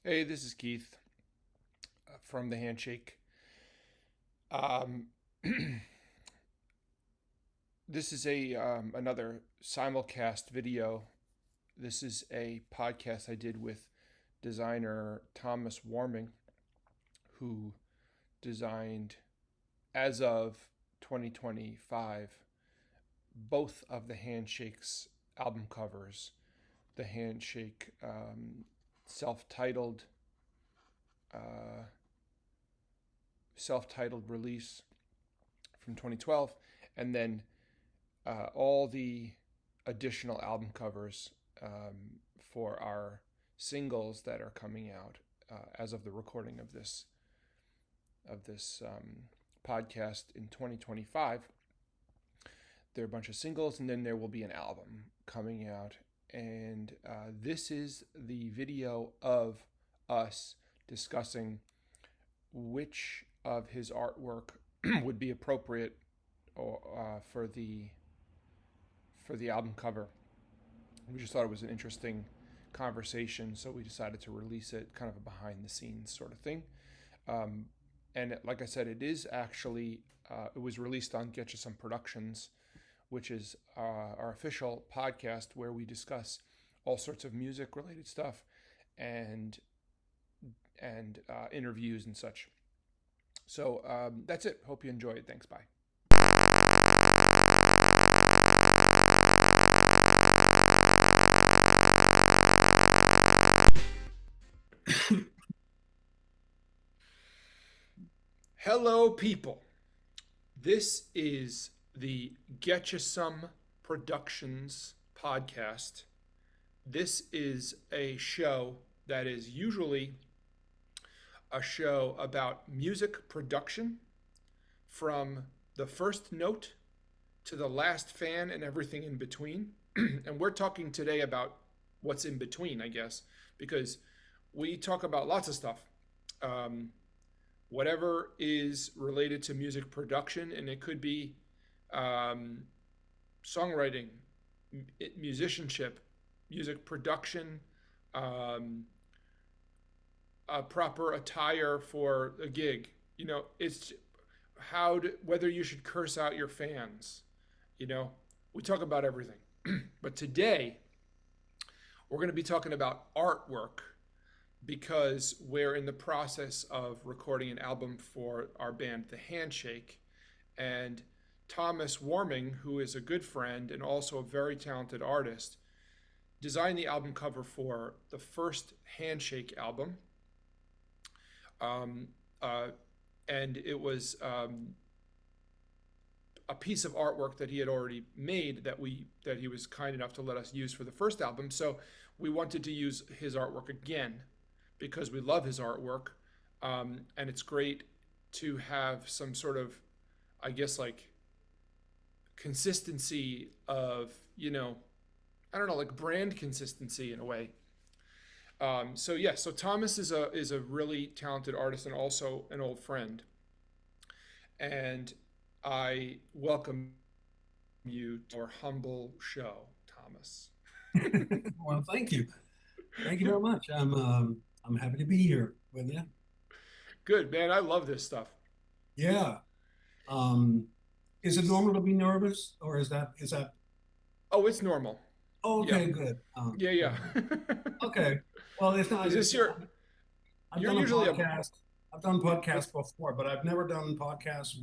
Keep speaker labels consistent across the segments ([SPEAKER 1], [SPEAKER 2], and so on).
[SPEAKER 1] Hey, this is Keith from the Handshake. Um, this is a another simulcast video. This is a podcast I did with designer Thomas Warming, who designed, as of 2025, both of the Handshakes album covers. The Handshake self-titled uh, self-titled release from 2012, and then all the additional album covers for our singles that are coming out as of the recording of this podcast in 2025. There are a bunch of singles, and then there will be an album coming out. And this is the video of us discussing which of his artwork would be appropriate for the album cover. We just thought it was an interesting conversation, so we decided to release it, kind of a behind the scenes sort of thing. And like I said, it is actually it was released on Get You Some Productions, which is our official podcast where we discuss all sorts of music related stuff and interviews and such. So that's it. Hope you enjoy it. Thanks. Bye. Hello, people. This is the Get You Some Productions podcast. This is a show that is usually a show about music production from the first note to the last fan and everything in between. And we're talking today about what's in between, I guess, because we talk about lots of stuff. Whatever is related to music production, and it could be songwriting, musicianship, music production, a proper attire for a gig. It's whether you should curse out your fans. We talk about everything. But today, we're going to be talking about artwork because we're in the process of recording an album for our band, The Handshake. And Thomas Warming, who is a good friend and also a very talented artist, designed the album cover for the first Handshake album. And it was a piece of artwork that he had already made that he was kind enough to let us use for the first album. So we wanted to use his artwork again because we love his artwork. And it's great to have some sort of, I guess, like consistency of, I don't know, like brand consistency in a way. So Thomas is a really talented artist and also an old friend. And I welcome you to our humble show, Thomas.
[SPEAKER 2] Well, thank you. Thank you very much. I'm happy to be here with you.
[SPEAKER 1] Good, man. I love this stuff.
[SPEAKER 2] Yeah. Um, is it normal to be nervous, or is that?
[SPEAKER 1] Oh, it's normal.
[SPEAKER 2] Oh,
[SPEAKER 1] Yeah.
[SPEAKER 2] okay, good.
[SPEAKER 1] Yeah, yeah.
[SPEAKER 2] Okay. Well, it's not.
[SPEAKER 1] Is this
[SPEAKER 2] I've
[SPEAKER 1] you're
[SPEAKER 2] done a
[SPEAKER 1] usually a,
[SPEAKER 2] podcast. I've done podcasts before, but I've never done podcasts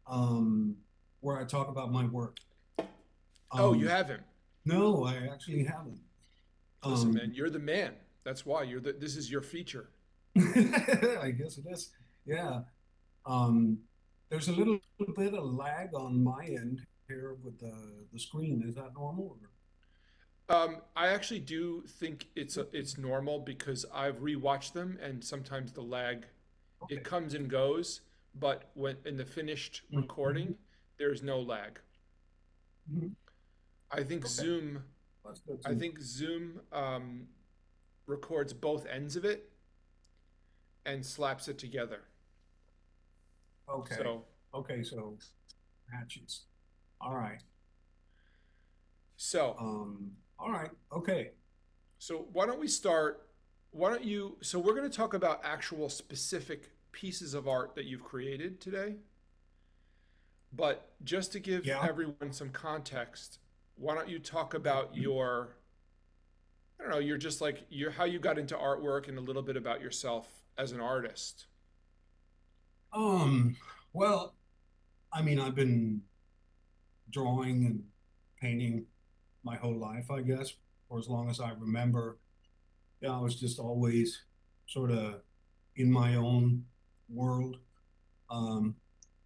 [SPEAKER 2] um, where I talk about my work.
[SPEAKER 1] oh, you
[SPEAKER 2] Um,
[SPEAKER 1] haven't.
[SPEAKER 2] no, I actually haven't.
[SPEAKER 1] Listen,
[SPEAKER 2] Um,
[SPEAKER 1] man, you're the man. That's why this is your feature.
[SPEAKER 2] I guess it is. Yeah. Um, there's a little bit of lag on my end here with the screen. Is that normal?
[SPEAKER 1] I actually do think it's normal because I've rewatched them and sometimes the lag it
[SPEAKER 2] Okay.
[SPEAKER 1] comes and goes, but when in the finished
[SPEAKER 2] Mhm.
[SPEAKER 1] recording, there's no lag.
[SPEAKER 2] Mhm.
[SPEAKER 1] I think
[SPEAKER 2] Okay.
[SPEAKER 1] Zoom
[SPEAKER 2] That's good to
[SPEAKER 1] I
[SPEAKER 2] know.
[SPEAKER 1] think Zoom records both ends of it and slaps it together.
[SPEAKER 2] Okay.
[SPEAKER 1] So
[SPEAKER 2] Okay. So matches. All right.
[SPEAKER 1] so
[SPEAKER 2] All right. Okay.
[SPEAKER 1] so why don't we start? why don't you? So we're going to talk about actual specific pieces of art that you've created today. But just to give
[SPEAKER 2] Yeah.
[SPEAKER 1] everyone some context, why don't you talk about your, I don't know, you're just like your how you got into artwork and a little bit about yourself as an artist.
[SPEAKER 2] Um, well, I mean, I've been drawing and painting my whole life, I guess, for as long as I remember. Yeah, I was just always sort of in my own world. Um,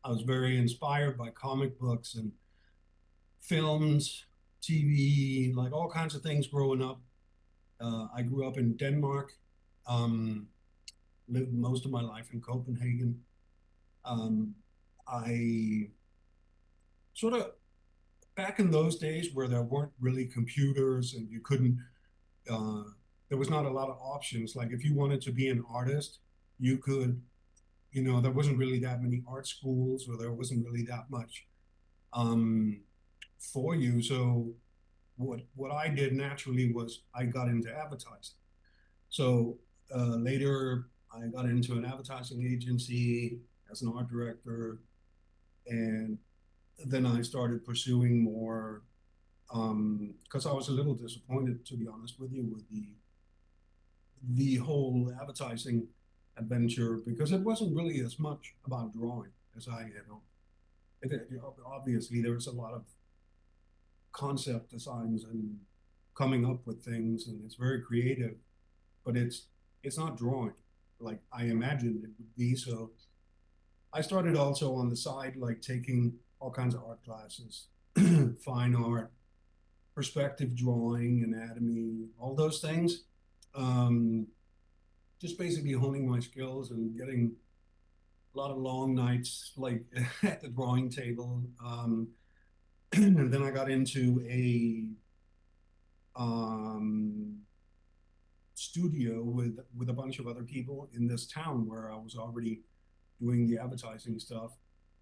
[SPEAKER 2] I was very inspired by comic books and films, TV, like all kinds of things growing up. I grew up in Denmark, um, lived most of my life in Copenhagen. Um, I sort of back in those days where there weren't really computers and you couldn't, uh, there was not a lot of options. Like if you wanted to be an artist, you could, there wasn't really that many art schools or there wasn't really that much um, for you. So what I did naturally was I got into advertising. So later I got into an advertising agency as an art director, and then I started pursuing more because I was a little disappointed, to be honest with you, with the whole advertising adventure because it wasn't really as much about drawing as I had hoped. Obviously, there was a lot of concept designs and coming up with things, and it's very creative, but it's not drawing like I imagined it would be. So I started also on the side, like taking all kinds of art classes, fine art, perspective drawing, anatomy, all those things. Um, just basically honing my skills and getting a lot of long nights like at the drawing table. And then I got into a um, studio with a bunch of other people in this town where I was already doing the advertising stuff.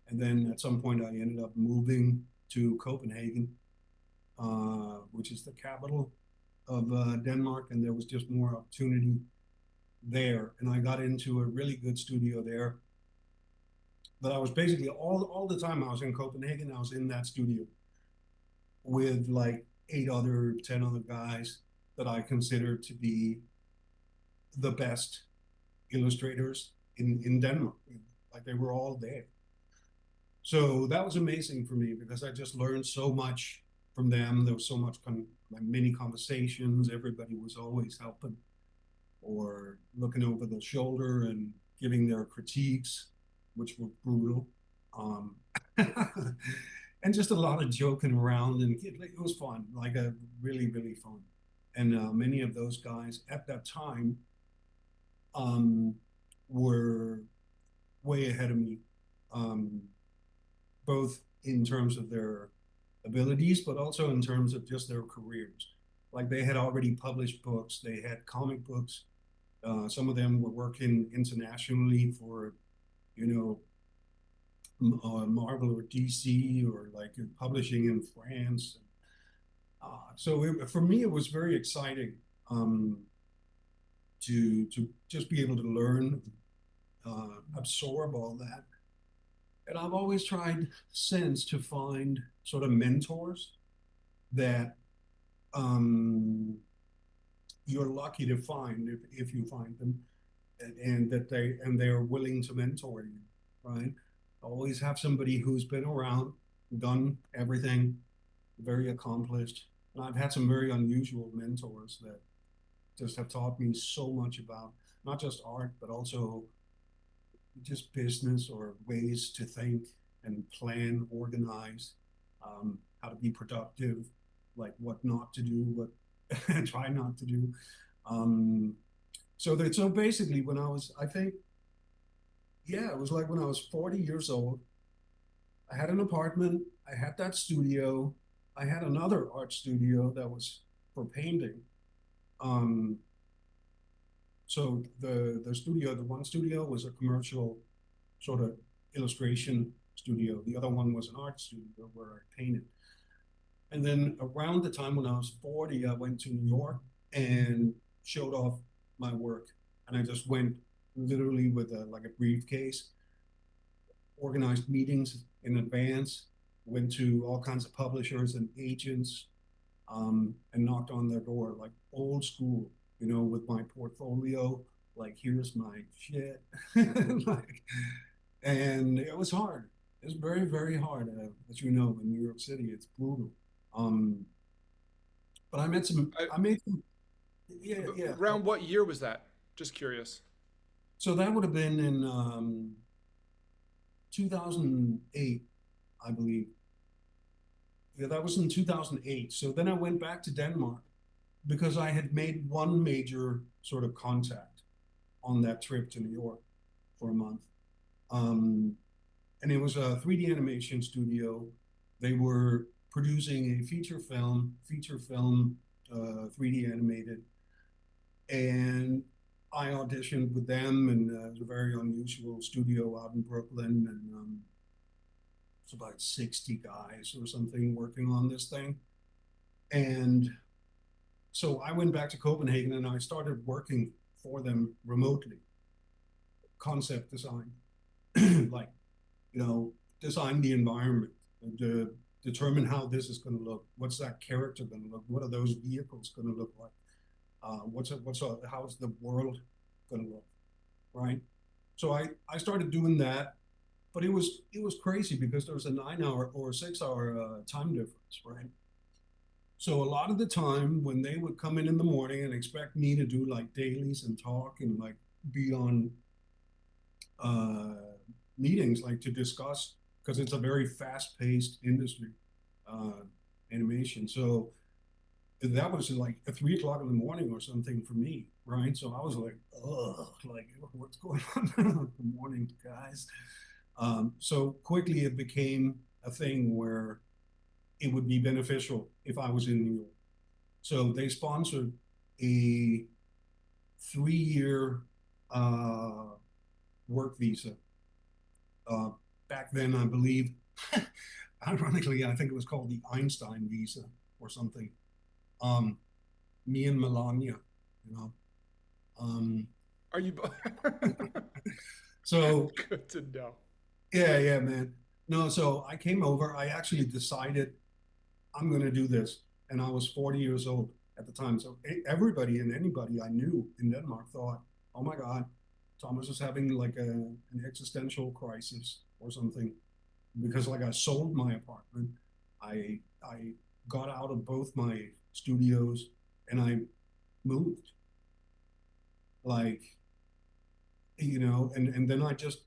[SPEAKER 2] And then at some point, I ended up moving to Copenhagen, which is the capital of Denmark, and there was just more opportunity there. And I got into a really good studio there. But I was basically all the time I was in Copenhagen, I was in that studio with like 10 other guys that I consider to be the best illustrators in Denmark. Like they were all there. So that was amazing for me because I just learned so much from them. There was so much like many conversations. Everybody was always helping or looking over the shoulder and giving their critiques, which were brutal. Um, and just a lot of joking around, and it was fun, like a really, really fun. And many of those guys at that time um, were way ahead of me, um, both in terms of their abilities, but also in terms of just their careers. Like they had already published books, they had comic books. Some of them were working internationally for, you know, Marvel or DC or like publishing in France. For me, it was very exciting um, to just be able to learn, absorb all that. And I've always tried since to find sort of mentors that um, you're lucky to find if you find them, and that they're willing to mentor you, right? Always have somebody who's been around, done everything, very accomplished. And I've had some very unusual mentors that just have taught me so much about not just art, but also just business or ways to think and plan, organize, how to be productive, like what not to do, what try not to do. Um, so basically, when I was, I think, yeah, it was like when I was 40 years old. I had an apartment. I had that studio. I had another art studio that was for painting. Um, so the one studio was a commercial sort of illustration studio. The other one was an art studio where I painted. And then around the time when I was 40, I went to New York and showed off my work. And I just went literally with like a briefcase, organized meetings in advance, went to all kinds of publishers and agents, and knocked on their door like old school, with my portfolio. Like, here's my shit. Like, and it was hard. It's very, very hard. As you know, in New York City, it's brutal. Um, but
[SPEAKER 1] I,
[SPEAKER 2] I made some, yeah, yeah.
[SPEAKER 1] around what year was that? Just curious.
[SPEAKER 2] So that would have been in 2008, I believe. Yeah, that was in 2008. So then I went back to Denmark because I had made one major sort of contact on that trip to New York for a month. Um, and it was a 3D animation studio. They were producing a feature film, 3D animated, and I auditioned with them, and it was a very unusual studio out in Brooklyn, and it's about 60 guys or something working on this thing. And so I went back to Copenhagen and I started working for them remotely, concept design, like, design the environment, and determine how this is going to look. What's that character going to look? What are those vehicles going to look like? How's the world going to look? Right. So I started doing that, but it was crazy because there was a 9 hour or 6 hour time difference, right? So a lot of the time when they would come in the morning and expect me to do like dailies and talk and like be on uh, meetings, like to discuss, because it's a very fast paced industry, uh, animation. So that was like at 3 o'clock in the morning or something for me, right? So I was like, ugh, like what's going on? Good morning, guys. So quickly it became a thing where it would be beneficial if I was in New York. So they sponsored a 3 year uh, work visa. Uh, Back then, I believe, ironically, I think it was called the Einstein visa or something. Um, Me and Melania, you know. Um,
[SPEAKER 1] Are you?
[SPEAKER 2] so
[SPEAKER 1] Good to know.
[SPEAKER 2] yeah, yeah, man. No, so I came over. I actually decided I'm going to do this, and I was 40 years old at the time. So everybody and anybody I knew in Denmark thought, "Oh my God, Thomas is having like an existential crisis or something," because like I sold my apartment, I got out of both my studios, and I moved. Like, and then I just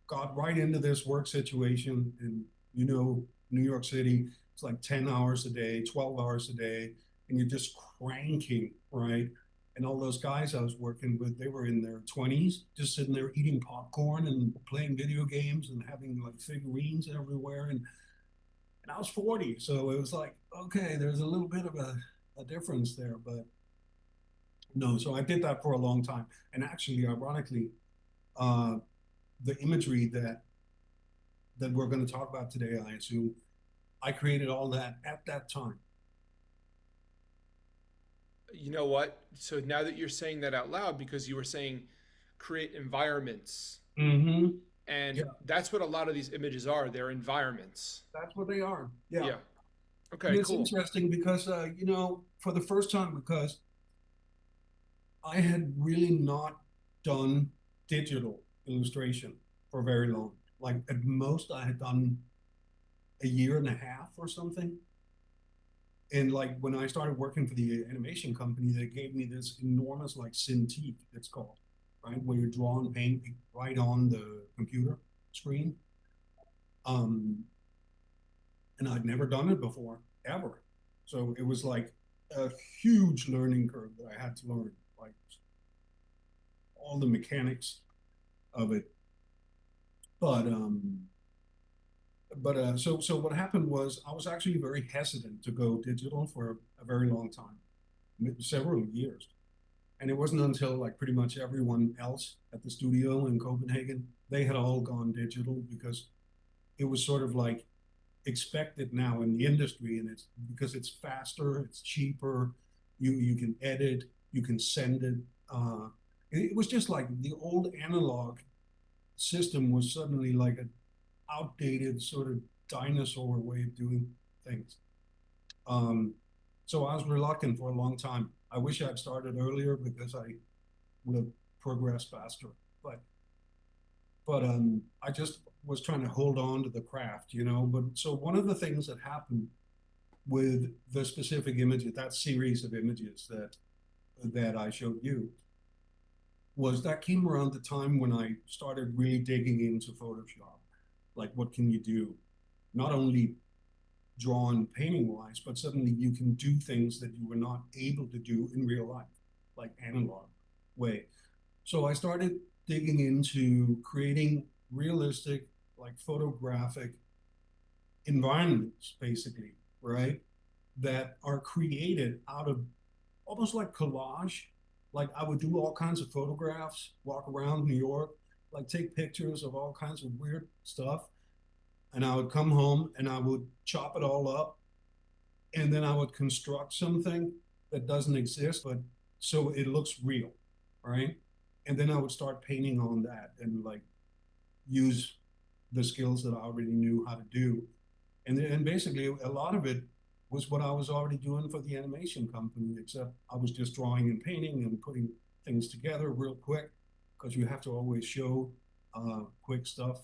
[SPEAKER 2] got right into this work situation. And New York City, it's like 10 hours a day, 12 hours a day, and you're just cranking, right? And all those guys I was working with, they were in their 20s, just sitting there eating popcorn and playing video games and having like figurines everywhere. And I was 40. So it was like, okay, there's a little bit of a difference there. But no, so I did that for a long time. And actually, ironically, uh, the imagery that we're going to talk about today, I assume, I created all that at that time.
[SPEAKER 1] You know what? So now that you're saying that out loud, because you were saying create environments,
[SPEAKER 2] Mm-hmm.
[SPEAKER 1] and
[SPEAKER 2] Yeah,
[SPEAKER 1] that's what a lot of these images are. They're environments.
[SPEAKER 2] that's what they are. Yeah.
[SPEAKER 1] Yeah.
[SPEAKER 2] And
[SPEAKER 1] Okay.
[SPEAKER 2] it's
[SPEAKER 1] Cool.
[SPEAKER 2] interesting because, for the first time, because I had really not done digital illustration for very long. Like at most, I had done a year and a half or something. And like when I started working for the animation company, they gave me this enormous like Cintiq, it's called, right, where you draw and paint right on the computer screen. Um, and I'd never done it before, ever. So it was like a huge learning curve that I had to learn, like all the mechanics of it. But so what happened was I was actually very hesitant to go digital for a very long time, several years. And it wasn't until like pretty much everyone else at the studio in Copenhagen, they had all gone digital because it was sort of like expected now in the industry, and it's because it's faster, it's cheaper, you can edit, you can send it, Uh, it was just like the old analog system was suddenly like an outdated sort of dinosaur way of doing things. Um, so I was reluctant for a long time. I wish I'd started earlier because I would have progressed faster. But I just was trying to hold on to the craft, you know. But so one of the things that happened with the specific images, that series of images that I showed you, was that came around the time when I started really digging into Photoshop. Like, what can you do? Not only draw and painting wise, but suddenly you can do things that you were not able to do in real life, like analog way. So I started digging into creating realistic, like photographic environments, basically, right? That are created out of almost like collage. Like I would do all kinds of photographs, walk around New York, like take pictures of all kinds of weird stuff. And I would come home and I would chop it all up. And then I would construct something that doesn't exist, but so it looks real, right? And then I would start painting on that and like use the skills that I already knew how to do. And basically a lot of it was what I was already doing for the animation company, except I was just drawing and painting and putting things together real quick because you have to always show quick stuff,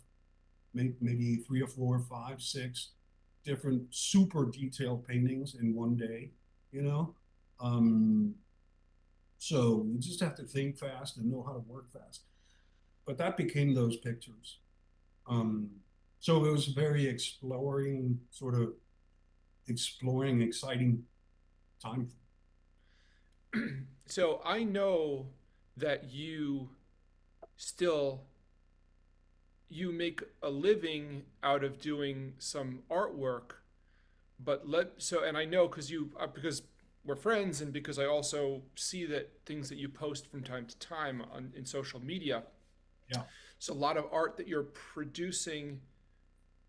[SPEAKER 2] maybe three or four, five, six different super detailed paintings in one day, you know? Um, so you just have to think fast and know how to work fast. But that became those pictures. Um, so it was very exploring, exciting time.
[SPEAKER 1] So I know that still you make a living out of doing some artwork, but and I know because we're friends and because I also see that things that you post from time to time in social media.
[SPEAKER 2] Yeah.
[SPEAKER 1] So a lot of art that you're producing,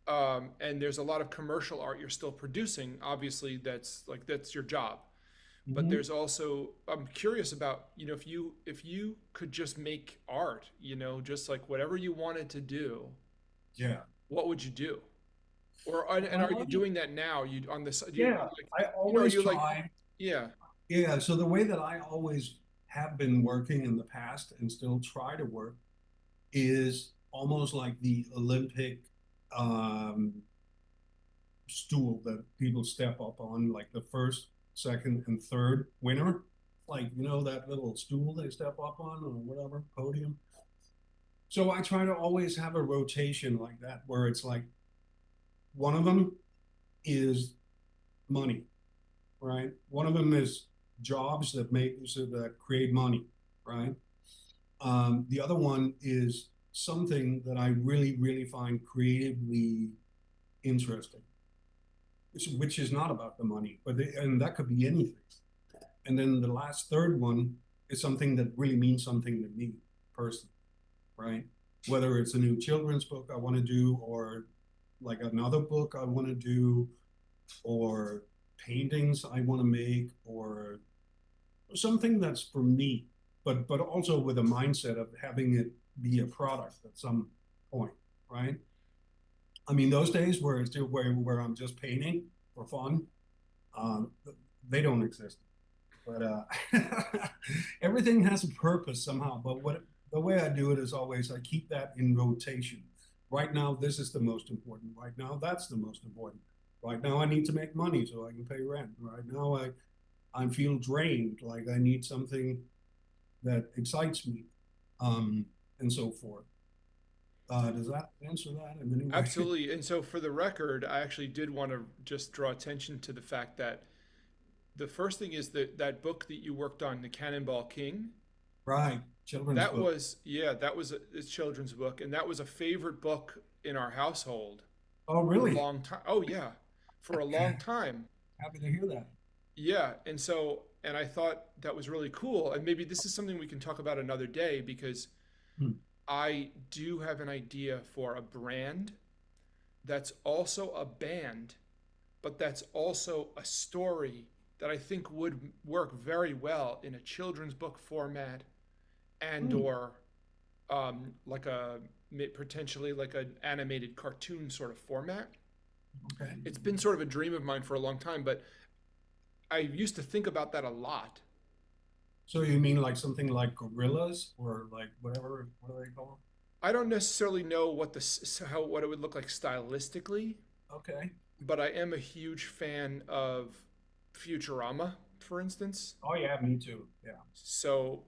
[SPEAKER 1] and there's a lot of commercial art you're still producing. Obviously, that's your job. But
[SPEAKER 2] Mm-hmm.
[SPEAKER 1] there's also, I'm curious about, if you could just make art, just like whatever you wanted to do,
[SPEAKER 2] Yeah.
[SPEAKER 1] what would you do? Or and are you
[SPEAKER 2] Well,
[SPEAKER 1] doing that now? You on this? Do you
[SPEAKER 2] yeah,
[SPEAKER 1] like,
[SPEAKER 2] I always
[SPEAKER 1] you like,
[SPEAKER 2] try.
[SPEAKER 1] yeah.
[SPEAKER 2] Yeah. So the way that I always have been working in the past and still try to work is almost like the Olympic um, stool that people step up on, like the first, second, and third winner. Like, you know, that little stool they step up on or whatever, podium. So I try to always have a rotation like that where it's like one of them is money, right? One of them is jobs that create money, right? The other one is something that I really, really find creatively interesting, which is not about the money, and that could be anything. And then the last third one is something that really means something to me personally, right? Whether it's a new children's book I want to do, or like another book I want to do, or paintings I want to make, or something that's for me, but also with a mindset of having it be a product at some point, right? I mean, those days where it's where I'm just painting for fun, um, they don't exist. But everything has a purpose somehow. But what the way I do it is always I keep that in rotation. Right now, this is the most important. Right now, that's the most important. Right now, I need to make money so I can pay rent. Right now, I feel drained, like I need something that excites me, um, and so forth. Does that answer that in any way?
[SPEAKER 1] Absolutely. And so for the record, I actually did want to just draw attention to the fact that the first thing is that book that you worked on, The Cannonball King.
[SPEAKER 2] Right, children's
[SPEAKER 1] That
[SPEAKER 2] book.
[SPEAKER 1] was, yeah, that was a children's book, and that was a favorite book in our household
[SPEAKER 2] Oh,
[SPEAKER 1] for a
[SPEAKER 2] really?
[SPEAKER 1] long time. Oh yeah, for a long time.
[SPEAKER 2] Happy to hear that.
[SPEAKER 1] Yeah, and I thought that was really cool. And maybe this is something we can talk about another day because
[SPEAKER 2] Hmm.
[SPEAKER 1] I do have an idea for a brand that's also a band, but that's also a story that I think would work very well in a children's book format and
[SPEAKER 2] Hmm.
[SPEAKER 1] or like a potentially like an animated cartoon sort of format.
[SPEAKER 2] Okay.
[SPEAKER 1] It's been sort of a dream of mine for a long time, but I used to think about that a lot.
[SPEAKER 2] So you mean like something like gorillas or like whatever? What do they call
[SPEAKER 1] I don't necessarily know what what it would look like stylistically,
[SPEAKER 2] them? Okay.
[SPEAKER 1] but I am a huge fan of Futurama, for instance.
[SPEAKER 2] Oh yeah, me too. Yeah.
[SPEAKER 1] So,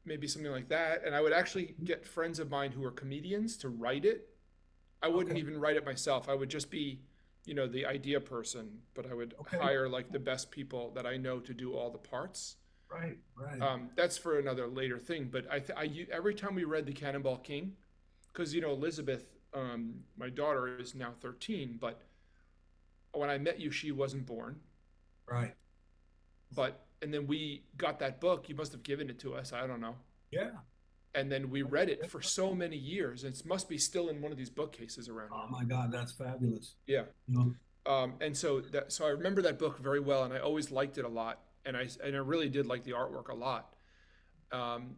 [SPEAKER 1] maybe something like that. And I would actually get friends of mine who are comedians to write it. I wouldn't
[SPEAKER 2] Okay.
[SPEAKER 1] even write it myself. I would just be, the idea person, but I would
[SPEAKER 2] Okay.
[SPEAKER 1] hire like the best people that I know to do all the parts.
[SPEAKER 2] Right. Right.
[SPEAKER 1] That's for another later thing. But every time we read The Cannonball King, because, Elizabeth, my daughter, is now 13, but when I met you, she wasn't born.
[SPEAKER 2] Right.
[SPEAKER 1] And then we got that book. You must have given it to us. I don't know.
[SPEAKER 2] Yeah.
[SPEAKER 1] And then we read it for so many years. It must be still in one of these bookcases around
[SPEAKER 2] Oh
[SPEAKER 1] here.
[SPEAKER 2] my God, that's fabulous.
[SPEAKER 1] Yeah.
[SPEAKER 2] You know.
[SPEAKER 1] So I remember that book very well, and I always liked it a lot, and I really did like the artwork a lot. Um,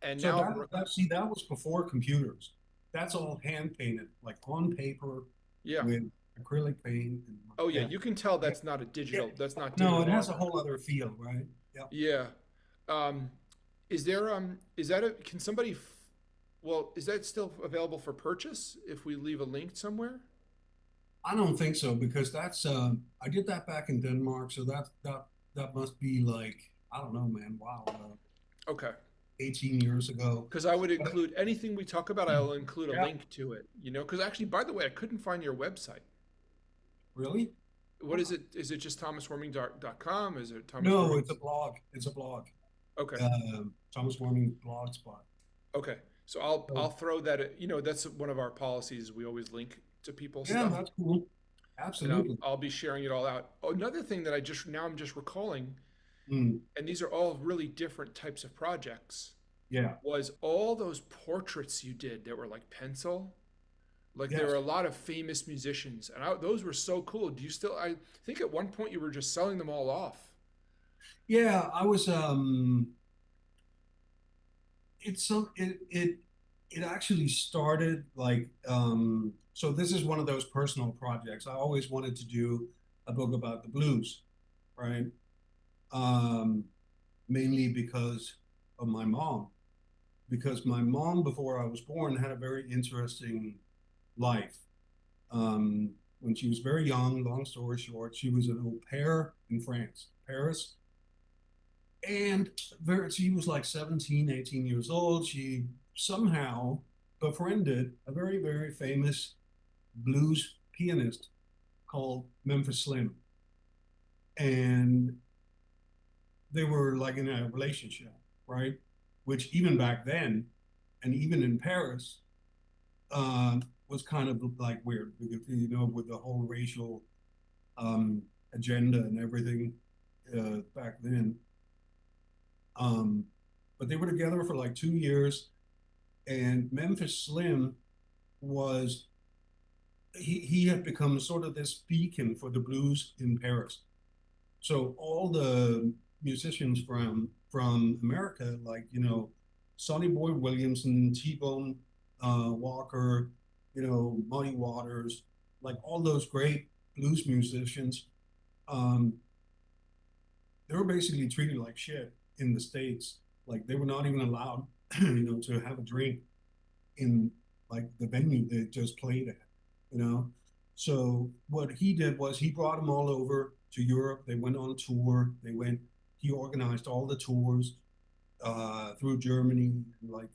[SPEAKER 1] and
[SPEAKER 2] So
[SPEAKER 1] now,
[SPEAKER 2] that was before computers. That's all hand painted, like on paper
[SPEAKER 1] yeah.
[SPEAKER 2] with acrylic paint. And,
[SPEAKER 1] Oh yeah,
[SPEAKER 2] yeah.
[SPEAKER 1] you can tell
[SPEAKER 2] Yeah.
[SPEAKER 1] that's not a
[SPEAKER 2] It,
[SPEAKER 1] digital. That's not
[SPEAKER 2] no, it
[SPEAKER 1] digital
[SPEAKER 2] has a
[SPEAKER 1] artwork.
[SPEAKER 2] whole other feel, right? Yeah.
[SPEAKER 1] Yeah. Um, is that a can somebody? Well, is that still available for purchase if we leave a link somewhere?
[SPEAKER 2] I don't think so because that's I did that back in Denmark, so that must be like I don't know, man. Wow,
[SPEAKER 1] Okay.
[SPEAKER 2] 18 years ago.
[SPEAKER 1] Because I would include anything we talk about. I'll include a
[SPEAKER 2] Yeah,
[SPEAKER 1] link to it. Because actually, by the way, I couldn't find your website.
[SPEAKER 2] really?
[SPEAKER 1] What is it? Is it just thomaswarming.com? Is it Thomas
[SPEAKER 2] No,
[SPEAKER 1] Warming?
[SPEAKER 2] it's a blog. It's a blog.
[SPEAKER 1] Okay.
[SPEAKER 2] Thomas Warming Blogspot.
[SPEAKER 1] Okay. So I'll
[SPEAKER 2] So,
[SPEAKER 1] throw that. That's one of our policies. We always link to people's
[SPEAKER 2] yeah,
[SPEAKER 1] stuff,
[SPEAKER 2] that's cool.
[SPEAKER 1] and
[SPEAKER 2] Absolutely.
[SPEAKER 1] I'll be sharing it all out. Oh, another thing that I'm just recalling,
[SPEAKER 2] Mm,
[SPEAKER 1] and these are all really different types of projects,
[SPEAKER 2] yeah.
[SPEAKER 1] was all those portraits you did that were like pencil. Like there
[SPEAKER 2] Yes.
[SPEAKER 1] were a lot of famous musicians, and those were so cool. Do you still? I think at one point you were just selling them all off.
[SPEAKER 2] Yeah, I was it's some it actually started like so this is one of those personal projects. I always wanted to do a book about the blues, right? Um Mainly because of my mom. Because my mom before I was born had a very interesting life. When she was very young, long story short, she was an au pair in France, Paris, and she was like 17, 18 years old. She somehow befriended a very, very famous blues pianist called Memphis Slim. And they were like in a relationship, right? Which even back then, and even in Paris, was kind of like weird because, with the whole racial um, agenda and everything back then. Um, but they were together for like 2 years, and Memphis Slim was he had become sort of this beacon for the blues in Paris. So all the musicians from America, like Sonny Boy Williamson, T-Bone Walker, Muddy Waters, like all those great blues musicians, um, they were basically treated like shit in the States. Like they were not even allowed, to have a drink in like the venue they just played at, you know. So what he did was he brought them all over to Europe. They went on tour. He organized all the tours through Germany, like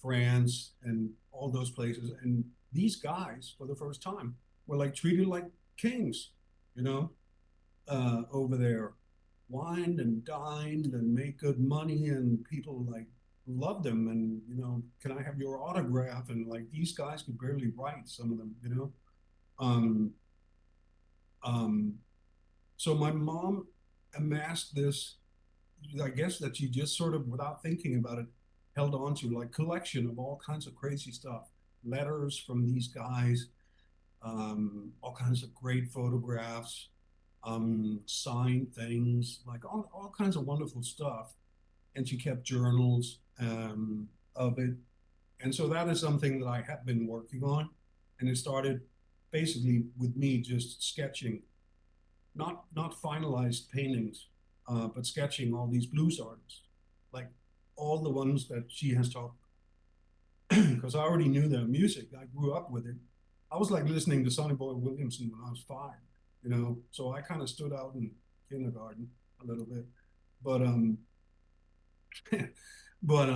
[SPEAKER 2] France, and all those places. And these guys, for the first time, were like treated like kings, you know, over there, wined and dined and made good money, and people like loved them. And can I have your autograph? And like these guys could barely write, some of them. Um, um, so my mom amassed this, I guess that she just sort of, without thinking about it, held on to like collection of all kinds of crazy stuff, letters from these guys, all kinds of great photographs, signed things, like all kinds of wonderful stuff. and she kept journals of it. And so that is something that I have been working on. And it started basically with me just sketching, not finalized paintings, but sketching all these blues artists, like all the ones that she has taught. Because I already knew their music. I grew up with it. I was like listening to Sonny Boy Williamson when I was 5, you know. So I kind of stood out in kindergarten a little bit. But but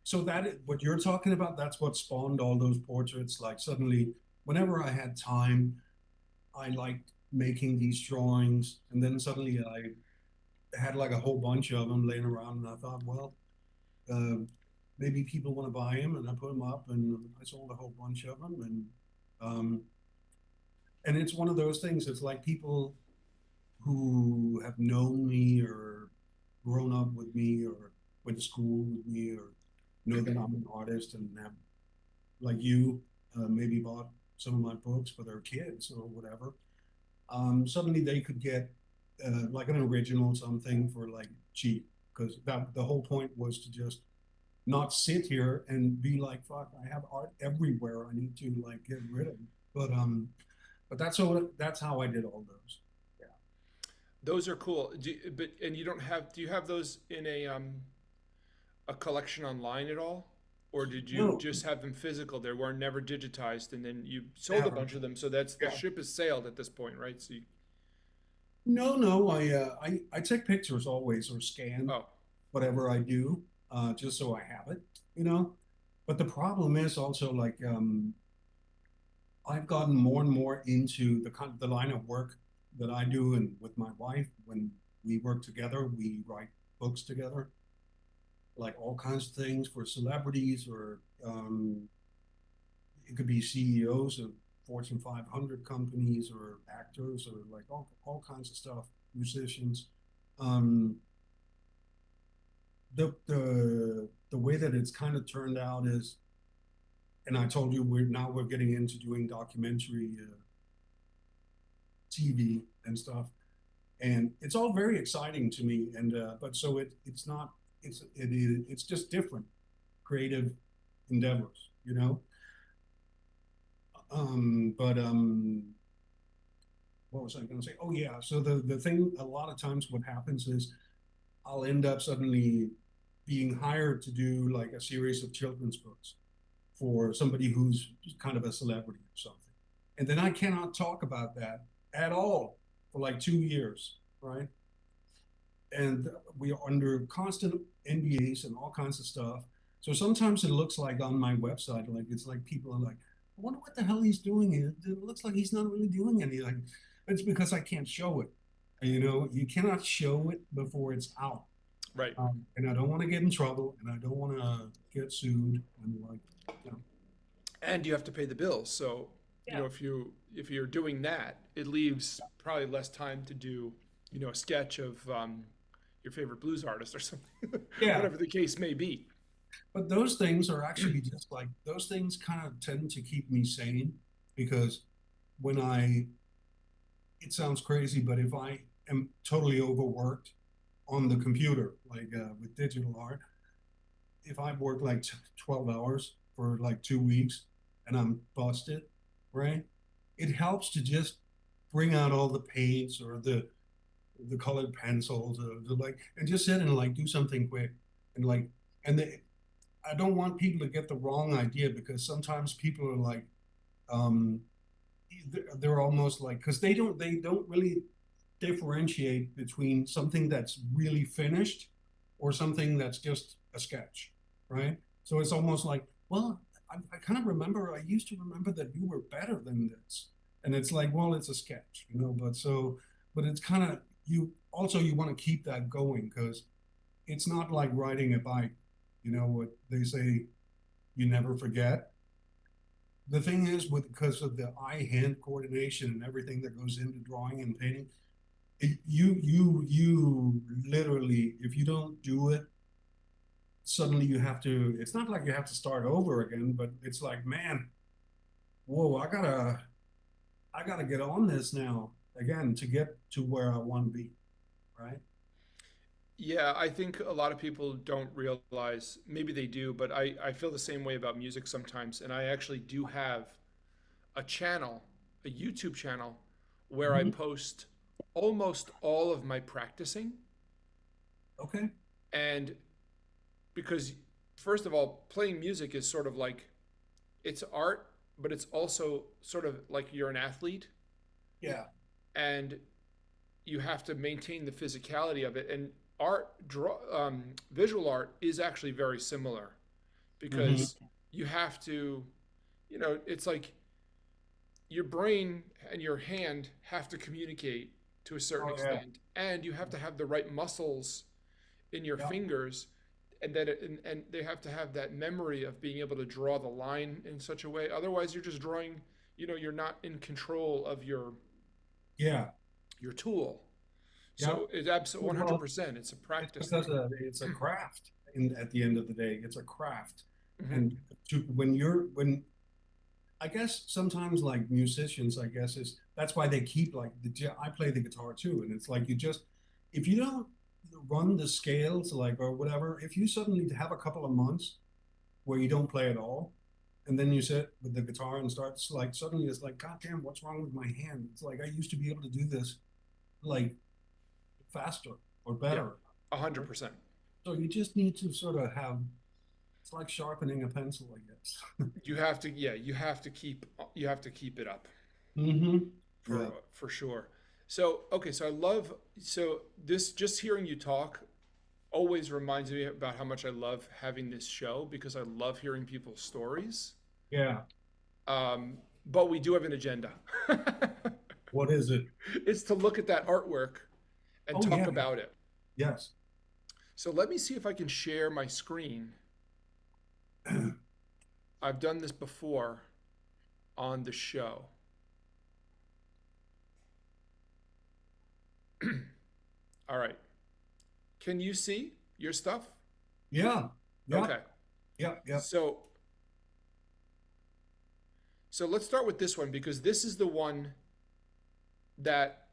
[SPEAKER 2] so what you're talking about, that's what spawned all those portraits. Like suddenly, whenever I had time, I liked making these drawings, and then suddenly I had like a whole bunch of them laying around, and I thought, well, uh, maybe people want to buy them, and I put them up, and I sold a whole bunch of them, um, and it's one of those things. It's like people who have known me or grown up with me or went to school with me or know that I'm an artist and have, like you, maybe bought some of my books for their kids or whatever. Suddenly they could get like an original something for like cheap because that the whole point was to just not sit here and be like, fuck, I have art everywhere. I need to like get rid of it. But that's how I did all those. Yeah.
[SPEAKER 1] Those are cool. But and you don't have? Do you have those in a collection online at all, or did you
[SPEAKER 2] No,
[SPEAKER 1] just have them physical? They were never digitized, and then you sold a
[SPEAKER 2] never.
[SPEAKER 1] bunch of them. So that's the
[SPEAKER 2] Yeah.
[SPEAKER 1] ship has sailed at this point, right? So you,
[SPEAKER 2] No. I take pictures always or scan
[SPEAKER 1] oh,
[SPEAKER 2] whatever I do, just so I have it, you know. But the problem is also like I've gotten more and more into the line of work that I do, and with my wife, when we work together, we write books together, like all kinds of things for celebrities, or it could be CEOs of Fortune 500 companies, or actors, or like all kinds of stuff, musicians. Um, the way that it's kind of turned out is, and I told you we're getting into doing documentary TV and stuff, and it's all very exciting to me. And but so it's not it's just different creative endeavors, you know. But what was I going to say? Oh yeah, so the thing a lot of times what happens is I'll end up suddenly being hired to do like a series of children's books for somebody who's kind of a celebrity or something. And then I cannot talk about that at all for like 2 years, right? And we are under constant NDAs and all kinds of stuff. So sometimes it looks like on my website, like it's like people are like, I wonder what the hell he's doing here. It looks like he's not really doing anything. It's because I can't show it. And, you know, you cannot show it before it's out.
[SPEAKER 1] right.
[SPEAKER 2] And I don't want to get in trouble, and I don't want to get sued. And like, you know,
[SPEAKER 1] And you have to pay the bills. So
[SPEAKER 2] yeah,
[SPEAKER 1] if you're doing that, it leaves probably less time to do a sketch of your favorite blues artist or something,
[SPEAKER 2] yeah.
[SPEAKER 1] whatever the case may be.
[SPEAKER 2] But those things are actually just like those things kind of tend to keep me sane because when it sounds crazy, but if I am totally overworked on the computer, like with digital art, if I've worked like 12 hours for like 2 weeks and I'm busted, right? It helps to just bring out all the paints or the colored pencils or the like and just sit and like do something quick and like and I don't want people to get the wrong idea because sometimes people are like um they're almost like because they don't really differentiate between something that's really finished or something that's just a sketch, right? So it's almost like, well, I kind of remember I used to remember that you were better than this, and it's like, well, it's a sketch, you know. But it's kind of you want to keep that going because it's not like riding a bike, you know what they say, you never forget. The thing is with because of the eye hand coordination and everything that goes into drawing and painting, you literally, if you don't do it, suddenly you have to, it's not like you have to start over again, but it's like, man, whoa, I gotta get on this now again to get to where I want to be, right?
[SPEAKER 1] Yeah, I think a lot of people don't realize, maybe they do, but I feel the same way about music sometimes. And I actually do have a channel, a YouTube channel, where I
[SPEAKER 2] Mhm.
[SPEAKER 1] post almost all of my practicing.
[SPEAKER 2] Okay.
[SPEAKER 1] And because, first of all, playing music is sort of like it's art, but it's also sort of like you're an athlete
[SPEAKER 2] Yeah.
[SPEAKER 1] and you have to maintain the physicality of it. And visual art is actually very similar
[SPEAKER 2] Hmm.
[SPEAKER 1] because you have to, it's like your brain and your hand have to communicate to a certain
[SPEAKER 2] Oh yeah.
[SPEAKER 1] extent, and you have to have the right muscles in your
[SPEAKER 2] Yeah.
[SPEAKER 1] fingers, and they have to have that memory of being able to draw the line in such a way. Otherwise, you're just drawing. You're not in control of
[SPEAKER 2] Yeah.
[SPEAKER 1] your tool.
[SPEAKER 2] Yeah.
[SPEAKER 1] So it's absolutely
[SPEAKER 2] Well,
[SPEAKER 1] 100%. It's a
[SPEAKER 2] it's
[SPEAKER 1] practice
[SPEAKER 2] because
[SPEAKER 1] thing.
[SPEAKER 2] it's a craft. At the end of the day, it's a craft.
[SPEAKER 1] Hmm.
[SPEAKER 2] And when I guess sometimes like musicians, I guess is that's why they keep like I play the guitar too, and it's like you just if you don't run the scales like or whatever, if you suddenly have a couple of months where you don't play at all, and then you sit with the guitar and starts like suddenly it's like, God damn, what's wrong with my hand? It's like I used to be able to do this like faster or
[SPEAKER 1] Yeah,
[SPEAKER 2] better.
[SPEAKER 1] a hundred
[SPEAKER 2] Right?
[SPEAKER 1] percent.
[SPEAKER 2] So you just need to sort of have it's like sharpening a pencil, I guess.
[SPEAKER 1] You have to, yeah, you have to keep it up
[SPEAKER 2] Mm-hmm.
[SPEAKER 1] for
[SPEAKER 2] Yeah.
[SPEAKER 1] for sure. So okay, so this just hearing you talk always reminds me about how much I love having this show because I love hearing people's stories.
[SPEAKER 2] Yeah.
[SPEAKER 1] But we do have an agenda.
[SPEAKER 2] What is it?
[SPEAKER 1] It's to look at that artwork and
[SPEAKER 2] Oh
[SPEAKER 1] talk
[SPEAKER 2] yeah.
[SPEAKER 1] about it.
[SPEAKER 2] Yes.
[SPEAKER 1] So let me see if I can share my screen. I've done this before on the show. All right. Can you see your stuff?
[SPEAKER 2] Yeah. Yep.
[SPEAKER 1] Okay.
[SPEAKER 2] Yep. Yep.
[SPEAKER 1] So so let's start with this one because this is the one that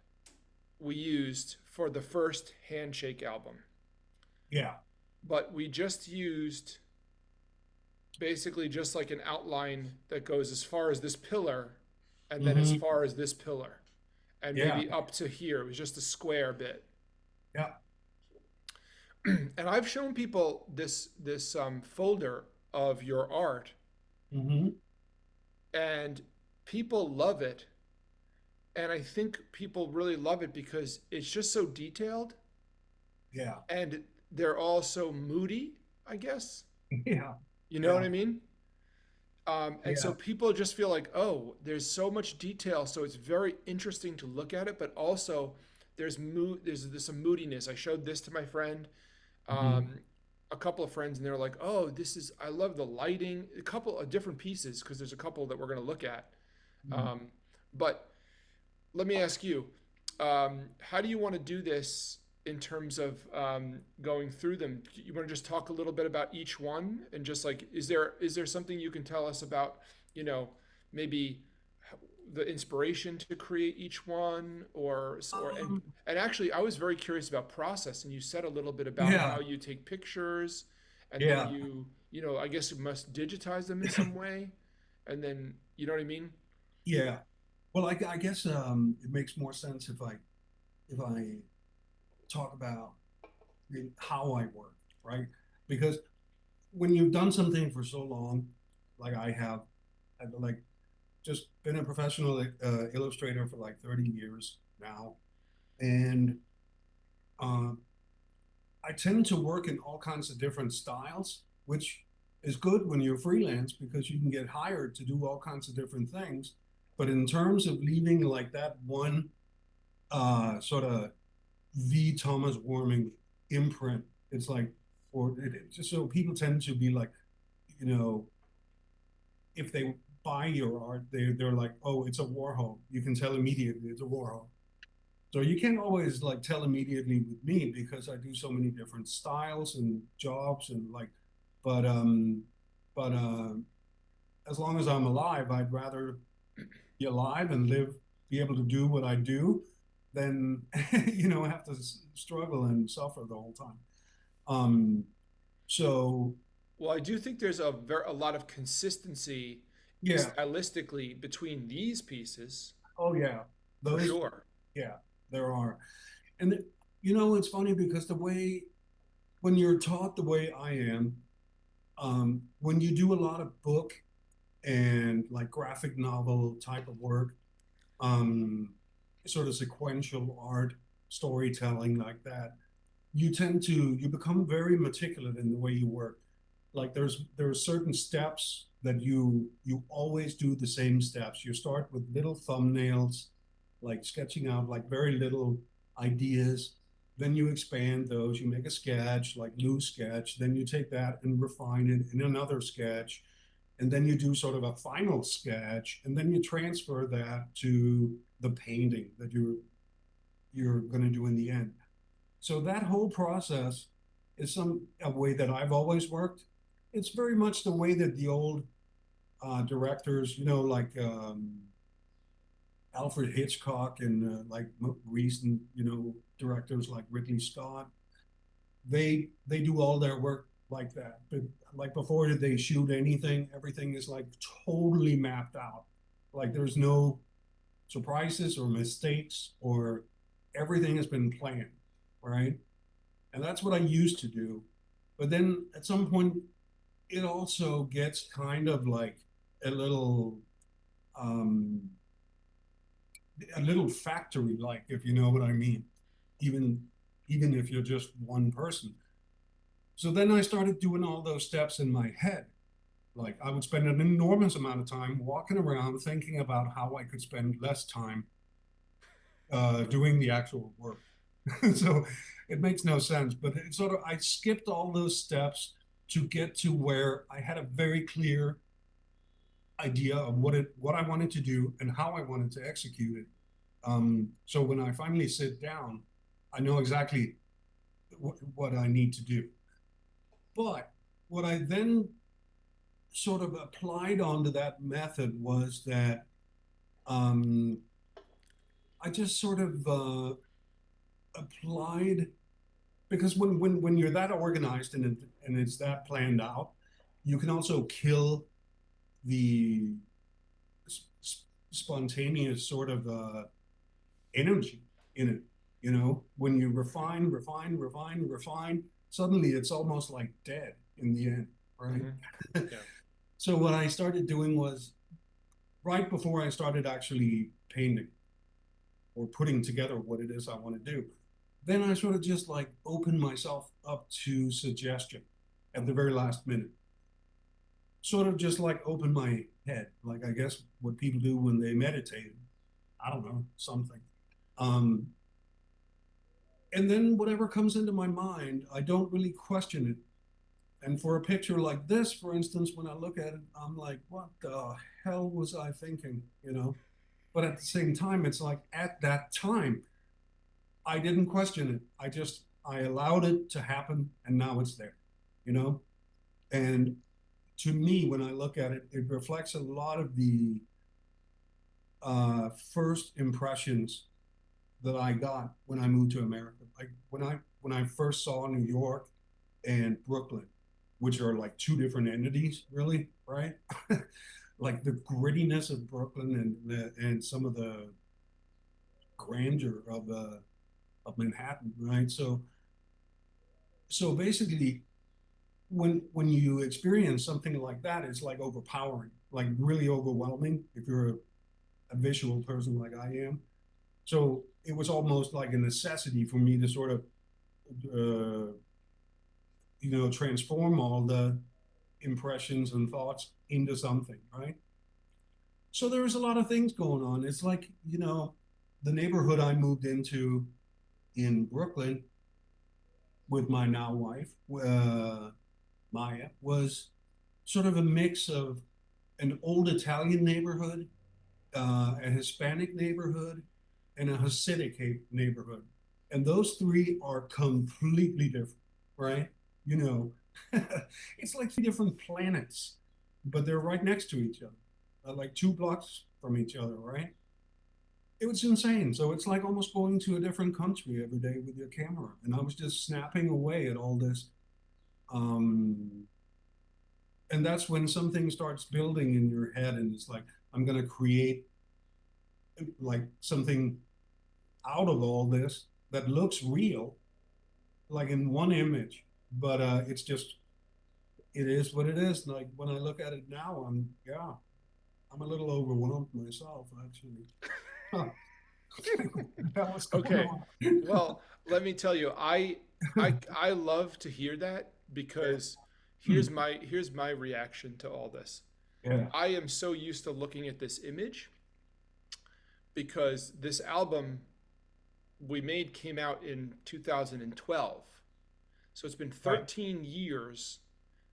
[SPEAKER 1] we used for the first Handshake album.
[SPEAKER 2] Yeah.
[SPEAKER 1] But we just used basically just like an outline that goes as far as this pillar and then as
[SPEAKER 2] Mm-hmm.
[SPEAKER 1] far as this pillar and
[SPEAKER 2] Yeah.
[SPEAKER 1] maybe up to here. It was just a square bit.
[SPEAKER 2] Yeah.
[SPEAKER 1] And I've shown people this folder of your art,
[SPEAKER 2] Mm-hmm.
[SPEAKER 1] and people love it. And I think people really love it because it's just so detailed,
[SPEAKER 2] Yeah.
[SPEAKER 1] and they're all so moody, I guess.
[SPEAKER 2] Yeah.
[SPEAKER 1] You know what
[SPEAKER 2] Yeah.
[SPEAKER 1] I mean? And so
[SPEAKER 2] Yeah.
[SPEAKER 1] people just feel like, oh, there's so much detail, so it's very interesting to look at it. But also, there's some moodiness. I showed this to my friend,
[SPEAKER 2] Mm-hmm.
[SPEAKER 1] um, a couple of friends, and they're like, oh, I love the lighting. A couple of different pieces because there's a couple that we're going to look at.
[SPEAKER 2] Mm-hmm.
[SPEAKER 1] Um, but let me ask you, how do you want to do this in terms of going through them? You want to just talk a little bit about each one and just like, is there something you can tell us about, you know, maybe the inspiration to create each one or
[SPEAKER 2] Um,
[SPEAKER 1] and actually I was very curious about process and you said a little bit about
[SPEAKER 2] yeah.
[SPEAKER 1] how you take pictures and then
[SPEAKER 2] Yeah.
[SPEAKER 1] you I guess you must digitize them in some way and then you know what I mean?
[SPEAKER 2] Yeah. Well, I guess it makes more sense if I talk about how I work, right? Because when you've done something for so long, like I have, I've like just been a professional illustrator for like 30 years now, and uh, I tend to work in all kinds of different styles, which is good when you're freelance because you can get hired to do all kinds of different things. But in terms of leaving like that one sort of the Thomas Warming imprint, it's like, or just so people tend to be like, you know, if they buy your art, they're like, oh, it's a Warhol. You can tell immediately it's a Warhol. So you can't always like tell immediately with me because I do so many different styles and jobs and like, but but as long as I'm alive, I'd rather be alive and live, be able to do what I do than have to struggle and suffer the whole time. Um, so
[SPEAKER 1] Well, I do think there's a lot of consistency
[SPEAKER 2] yeah,
[SPEAKER 1] stylistically between these pieces,
[SPEAKER 2] oh yeah,
[SPEAKER 1] for
[SPEAKER 2] those
[SPEAKER 1] sure.
[SPEAKER 2] yeah, there are. And it's funny because the way when you're taught the way I am, when you do a lot of book and like graphic novel type of work, um, sort of sequential art, storytelling like that, you become very meticulous in the way you work. Like there are certain steps that you always do the same steps. You start with little thumbnails, like sketching out like very little ideas. Then you expand those. You make a sketch, like loose sketch. Then you take that and refine it in another sketch. And then you do sort of a final sketch, and then you transfer that to the painting that you're going to do in the end. So that whole process is a way that I've always worked. It's very much the way that the old directors, like Alfred Hitchcock and like recent, directors like Ridley Scott. They do all their work like that. But like before they shoot anything, everything is like totally mapped out. Like there's no surprises or mistakes, or everything has been planned, right? And that's what I used to do. But then at some point, it also gets kind of like a little, um, a little factory like, if you know what I mean, even even if you're just one person. So then I started doing all those steps in my head. Like I would spend an enormous amount of time walking around thinking about how I could spend less time doing the actual work. So it makes no sense, but it sort of I skipped all those steps to get to where I had a very clear idea of what I wanted to do and how I wanted to execute it. So when I finally sit down, I know exactly what I need to do. But what I then sort of applied onto that method was that um, I just sort of applied, because when you're that organized and it's that planned out, you can also kill the spontaneous sort of energy in it. When you refine, refine, refine, refine, suddenly it's almost like dead in the end, right?
[SPEAKER 1] Hmm. Yeah.
[SPEAKER 2] So what I started doing was right before I started actually painting or putting together what it is I want to do, then I sort of just like opened myself up to suggestion at the very last minute. Sort of just like open my head, like I guess what people do when they meditate. I don't know, something. Um, and then whatever comes into my mind, I don't really question it. And for a picture like this, for instance, when I look at it, I'm like, what the hell was I thinking? But at the same time, it's like at that time, I didn't question it. I allowed it to happen, and now it's there, you know? And to me, when I look at it, it reflects a lot of the first impressions that I got when I moved to America. Like when I first saw New York and Brooklyn, which are like two different entities, really, right? Like the grittiness of Brooklyn and some of the grandeur of Manhattan, right? So basically, when you experience something like that, it's like overpowering, like really overwhelming if you're a visual person like I am. So it was almost like a necessity for me to sort of uh, transform all the impressions and thoughts into something, right? So there was a lot of things going on. It's like, the neighborhood I moved into in Brooklyn with my now wife, Maya, was sort of a mix of an old Italian neighborhood, a Hispanic neighborhood, and a Hasidic neighborhood. And those three are completely different, right? You know, it's like three different planets, but they're right next to each other, like 2 blocks from each other, right? it was insane. So it's like almost going to a different country every day with your camera. And I was just snapping away at all this. Um, and that's when something starts building in your head, and it's like, I'm going to create like something out of all this that looks real, like in one image, but it's just, it is what it is. Like when I look at it now, I'm a little overwhelmed myself, actually. Huh. What's going
[SPEAKER 1] Okay.
[SPEAKER 2] on?
[SPEAKER 1] Well, let me tell you, I love to hear that because here's my reaction to all this.
[SPEAKER 2] Yeah,
[SPEAKER 1] I am so used to looking at this image because this album we made came out in 2012. So it's been
[SPEAKER 2] right.
[SPEAKER 1] 13 years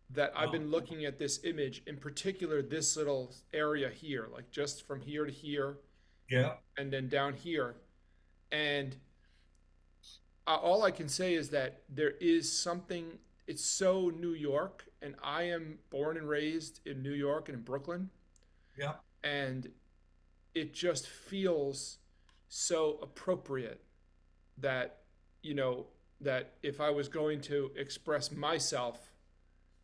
[SPEAKER 1] that I've
[SPEAKER 2] Wow.
[SPEAKER 1] been looking at this image, in particular this little area here, like just from here to here
[SPEAKER 2] Yeah,
[SPEAKER 1] and then down here. And all I can say is that there is something, it's so New York, and I am born and raised in New York and in Brooklyn,
[SPEAKER 2] yeah,
[SPEAKER 1] and it just feels so appropriate that, you know, that if I was going to express myself,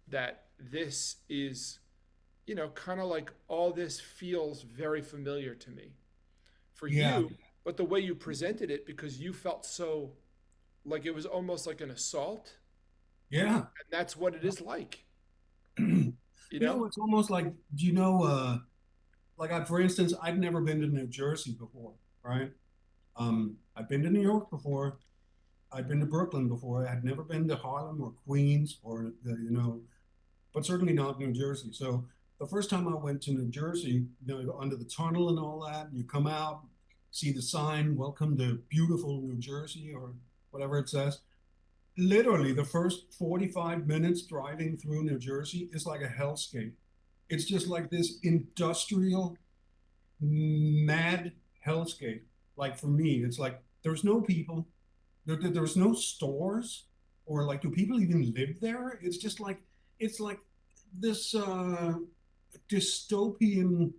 [SPEAKER 1] that this is, kind of like all this feels very familiar to me for
[SPEAKER 2] yeah,
[SPEAKER 1] you, but the way you presented it, because you felt so like it was almost like an assault,
[SPEAKER 2] yeah.
[SPEAKER 1] and that's what it is like, you
[SPEAKER 2] You
[SPEAKER 1] know?
[SPEAKER 2] know, it's almost like, do you know, like I, for instance, I'd never been to New Jersey before, right? I've been to New York before. I'd been to Brooklyn before. I had never been to Harlem or Queens or but certainly not New Jersey. So the first time I went to New Jersey, under the tunnel and all that, you come out, see the sign, "Welcome to beautiful New Jersey," or whatever it says. Literally, the first 45 minutes driving through New Jersey is like a hellscape. It's just like this industrial, mad hellscape. Like for me, it's like there's no people, there's no stores, or like, do people even live there? It's just like, it's like this dystopian,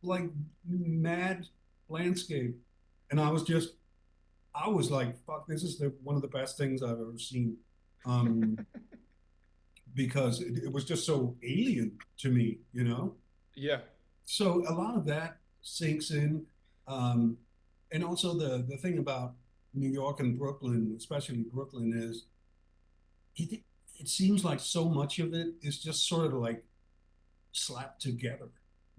[SPEAKER 2] like mad landscape. And I was like, fuck, this is one of the best things I've ever seen. Um, because it was just so alien to me, you know?
[SPEAKER 1] Yeah.
[SPEAKER 2] So a lot of that sinks in. Um, and also the thing about New York and Brooklyn, especially Brooklyn, is it, it seems like so much of it is just sort of like slapped together.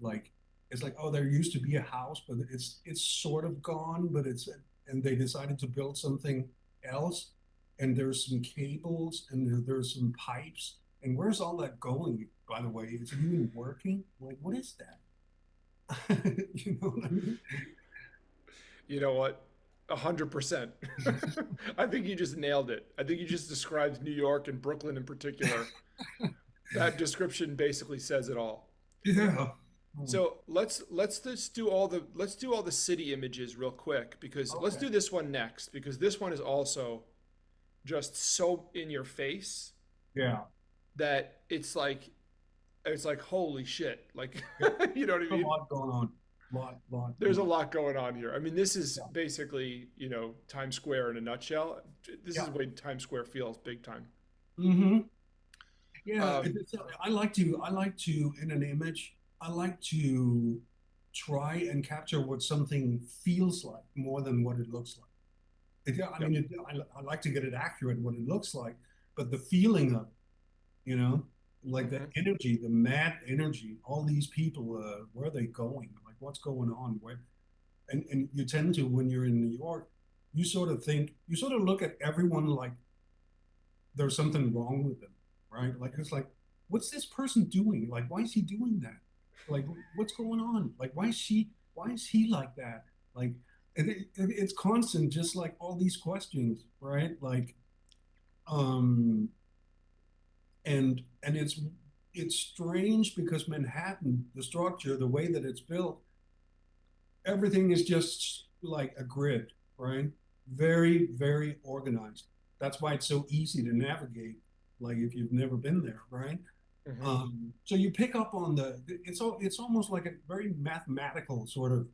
[SPEAKER 2] Like it's like, oh, there used to be a house, but it's sort of gone, but it's, and they decided to build something else. And there's some cables and there's some pipes. And where's all that going, by the way? Is it even working? Like, what is that? You know what I mean?
[SPEAKER 1] You know what? 100%. I think you just nailed it. I think you just described New York and Brooklyn in particular. That description basically says it all.
[SPEAKER 2] Yeah.
[SPEAKER 1] So let's do all the city images real quick, because let's
[SPEAKER 2] Okay.
[SPEAKER 1] do this one next, because this one is also just so in your face
[SPEAKER 2] Yeah.
[SPEAKER 1] that it's like holy shit, like
[SPEAKER 2] Yeah.
[SPEAKER 1] you know what I
[SPEAKER 2] A
[SPEAKER 1] mean?
[SPEAKER 2] lot going on. Lot
[SPEAKER 1] There's
[SPEAKER 2] going
[SPEAKER 1] a
[SPEAKER 2] on.
[SPEAKER 1] lot going on here. I mean, this is
[SPEAKER 2] Yeah.
[SPEAKER 1] basically, Times Square in a nutshell. This is
[SPEAKER 2] Yeah.
[SPEAKER 1] the way Times Square feels big time.
[SPEAKER 2] Mm-hmm. Yeah.
[SPEAKER 1] Um,
[SPEAKER 2] I like to, in an image, I like to try and capture what something feels like more than what it looks like. I
[SPEAKER 1] yep.
[SPEAKER 2] mean, I like to get it accurate what it looks like, but the feeling of it, you know, like the
[SPEAKER 1] Hmm.
[SPEAKER 2] energy, the mad energy, all these people, where are they going? Like, what's going on? And you tend to, when you're in New York, you sort of look at everyone like there's something wrong with them, right? Like, it's like, what's this person doing? Like, why is he doing that? Like, what's going on? Like, why is he like that? Like, it's constant, just like all these questions, right? Like, um, and it's strange because Manhattan, the structure, the way that it's built, everything is just like a grid, right? Very, very organized. That's why it's so easy to navigate, like if you've never been there, right?
[SPEAKER 1] Hmm.
[SPEAKER 2] So you pick up on it's almost like a very mathematical sort of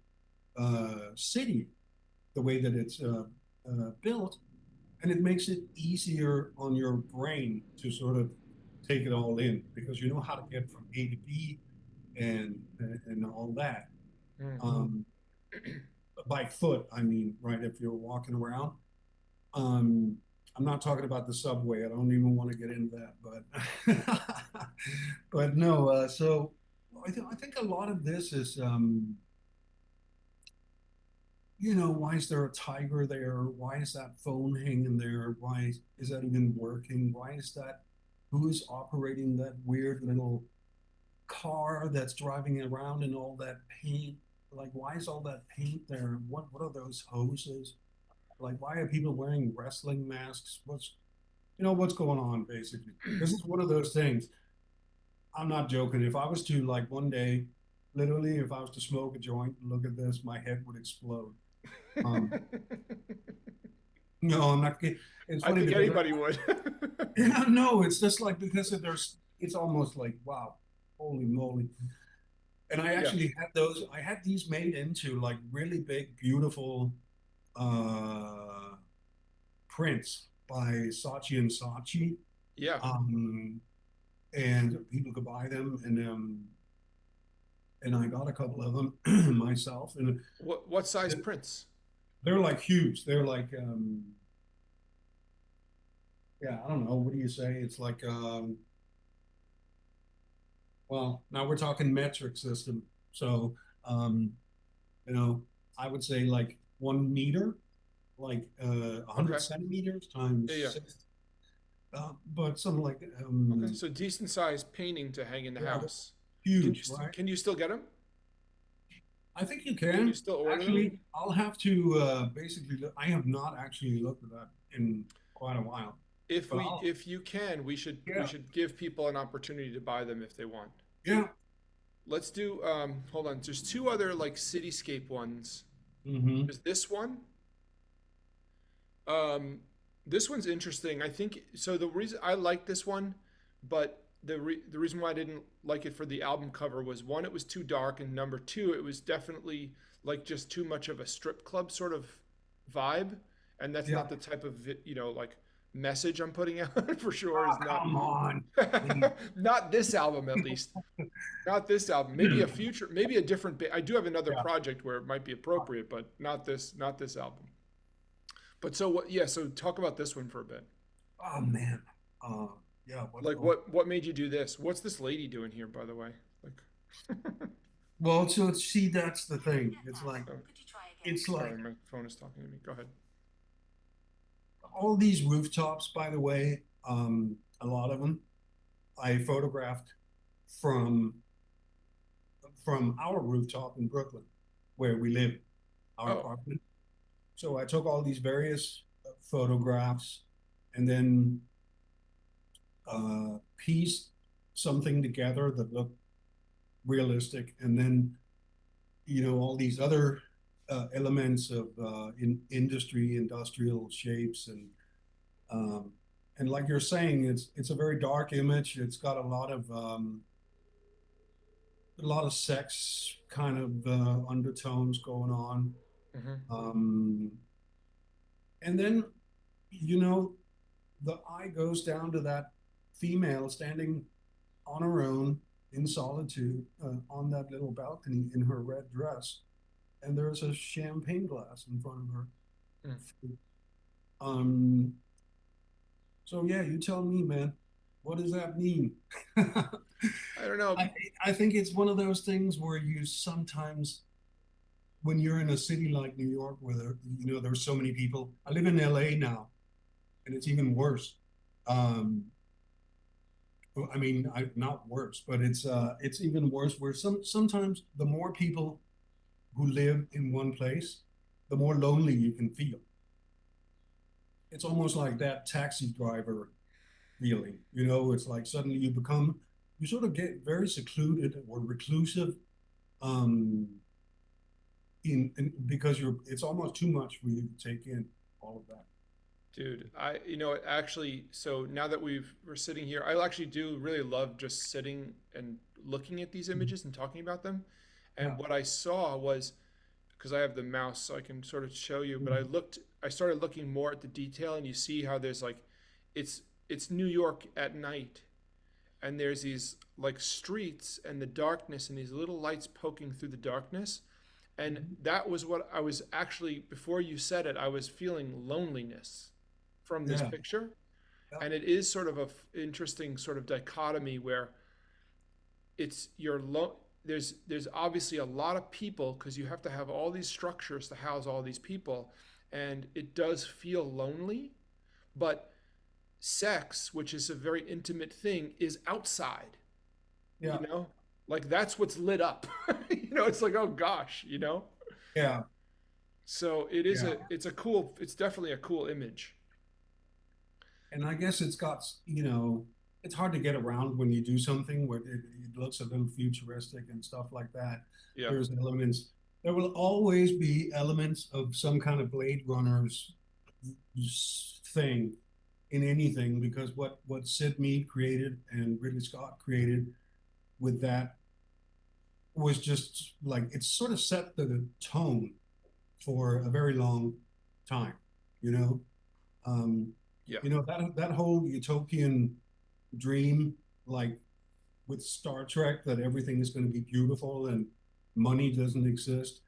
[SPEAKER 2] city, the way that it's built, and it makes it easier on your brain to sort of take it all in because you know how to get from A to B and all that.
[SPEAKER 1] Mm.
[SPEAKER 2] Um, by foot, I mean, right? If you're walking around, um, I'm not talking about the subway. I don't even want to get into that, but but no. So I think a lot of this is, why is there a tiger there? Why is that phone hanging there? Why is that even working? Why is that? Who is operating that weird little car that's driving around in all that paint? Like, why is all that paint there? What are those hoses? Like, why are people wearing wrestling masks? What's going on basically? This is one of those things. I'm not joking. If I was to like one day, literally, if I was to smoke a joint and look at this, my head would explode. Um, no, I'm not kidding. It's
[SPEAKER 1] I
[SPEAKER 2] funny
[SPEAKER 1] think
[SPEAKER 2] because
[SPEAKER 1] anybody would.
[SPEAKER 2] no, it's just like because there's it's almost like wow, holy moly. And I
[SPEAKER 1] Yeah.
[SPEAKER 2] actually had those. I had these made into like really big, beautiful uh, prints by Saatchi and Saatchi.
[SPEAKER 1] Yeah.
[SPEAKER 2] Um, and people could buy them, and I got a couple of them myself, and
[SPEAKER 1] What size prints?
[SPEAKER 2] they're like huge. They're like yeah, I don't know. What do you say? It's like well, now we're talking metric system. So um, you know, I would say like 1 meter, like 100
[SPEAKER 1] Okay.
[SPEAKER 2] centimeters
[SPEAKER 1] Yeah,
[SPEAKER 2] times
[SPEAKER 1] yeah.
[SPEAKER 2] six. But something like
[SPEAKER 1] Okay. So decent sized painting to hang in the
[SPEAKER 2] yeah, they're
[SPEAKER 1] house.
[SPEAKER 2] huge, right?
[SPEAKER 1] Can you still get them?
[SPEAKER 2] I think you
[SPEAKER 1] Can you
[SPEAKER 2] can.
[SPEAKER 1] still order them?
[SPEAKER 2] Actually, I'll have to basically look. I have not actually looked at that in quite a while, but I'll
[SPEAKER 1] If you can, we
[SPEAKER 2] yeah,
[SPEAKER 1] should give people an opportunity to buy them if they want.
[SPEAKER 2] yeah.
[SPEAKER 1] Let's do hold on. There's two other like cityscape ones.
[SPEAKER 2] Mm-hmm.
[SPEAKER 1] There's this one. Um this one's interesting. I think so the reason I like this one, but the reason why I didn't like it for the album cover was one, it was too dark, and number two, it was definitely like just too much of a strip club sort of vibe, and that's
[SPEAKER 2] Yeah.
[SPEAKER 1] not the type of like message I'm putting out for sure
[SPEAKER 2] Oh,
[SPEAKER 1] is not
[SPEAKER 2] come on, please.
[SPEAKER 1] not this album at least. Not this album. Maybe a future, maybe a different. I do have another
[SPEAKER 2] Yeah.
[SPEAKER 1] project where it might be appropriate, but not this. Not this album. But so what? Yeah. So talk about this one for a bit.
[SPEAKER 2] Oh man. Uh, yeah. What's
[SPEAKER 1] Like
[SPEAKER 2] going?
[SPEAKER 1] what made you do this? What's this lady doing here, by the way? Like,
[SPEAKER 2] Well, so see, that's the thing.
[SPEAKER 1] oh,
[SPEAKER 2] It's
[SPEAKER 1] sorry,
[SPEAKER 2] like
[SPEAKER 1] my phone is talking to me. Go ahead.
[SPEAKER 2] all these rooftops. By the way, a lot of them I photographed from from our rooftop in Brooklyn, where we live, our
[SPEAKER 1] Oh,
[SPEAKER 2] apartment. So I took all these various photographs and then pieced something together that looked realistic, and then all these other elements of in industry, industrial shapes, um, and like you're saying, it's a very dark image. It's got a lot of sex kind of undertones going on.
[SPEAKER 1] mm-hmm.
[SPEAKER 2] Um, and then, you know, the eye goes down to that female standing on her own in solitude on that little balcony in her red dress. And there's a champagne glass in front of her.
[SPEAKER 1] Mm.
[SPEAKER 2] Um, so, yeah, you tell me, man, what does that mean? I,
[SPEAKER 1] I don't know.
[SPEAKER 2] I think it's one of those things where you sometimes when you're in a city like New York, where there's so many people. I live in LA now, and it's even worse. Um, I mean, not worse, but it's even worse. Where sometimes the more people who live in one place, the more lonely you can feel. It's almost like that taxi driver feeling. It's like suddenly you sort of get very secluded or reclusive, um, because it's almost too much for you to take in all of that.
[SPEAKER 1] Dude, actually, so now that we're sitting here, I actually do really love just sitting and looking at these images and talking about them.
[SPEAKER 2] Yeah.
[SPEAKER 1] And what I saw was, because I have the mouse, so I can sort of show you. But
[SPEAKER 2] Mhm.
[SPEAKER 1] I started looking more at the detail, and you see how there's like, it's it's New York at night, and there's these like streets and the darkness and these little lights poking through the darkness. And
[SPEAKER 2] Mhm.
[SPEAKER 1] that was what I was actually, before you said it, I was feeling loneliness from this
[SPEAKER 2] Yeah,
[SPEAKER 1] picture.
[SPEAKER 2] yeah,
[SPEAKER 1] And it is sort of a interesting sort of dichotomy where it's there's obviously a lot of people because you have to have all these structures to house all these people, and it does feel lonely. But sex, which is a very intimate thing, is outside, you
[SPEAKER 2] yeah,
[SPEAKER 1] know, like that's what's lit up. It's like, oh gosh,
[SPEAKER 2] yeah,
[SPEAKER 1] so
[SPEAKER 2] yeah.
[SPEAKER 1] it's definitely a cool image.
[SPEAKER 2] And I guess it's got, it's hard to get around when you do something where it looks a little futuristic and stuff like that.
[SPEAKER 1] Yeah.
[SPEAKER 2] There's elements, there will always be elements of some kind of Blade Runner's thing in anything because what Sid Mead created and Ridley Scott created with that was just like it sort of set the tone for a very long time, you know. Um,
[SPEAKER 1] Yeah.
[SPEAKER 2] that whole utopian dream, like with Star Trek, that everything is going to be beautiful and money doesn't exist.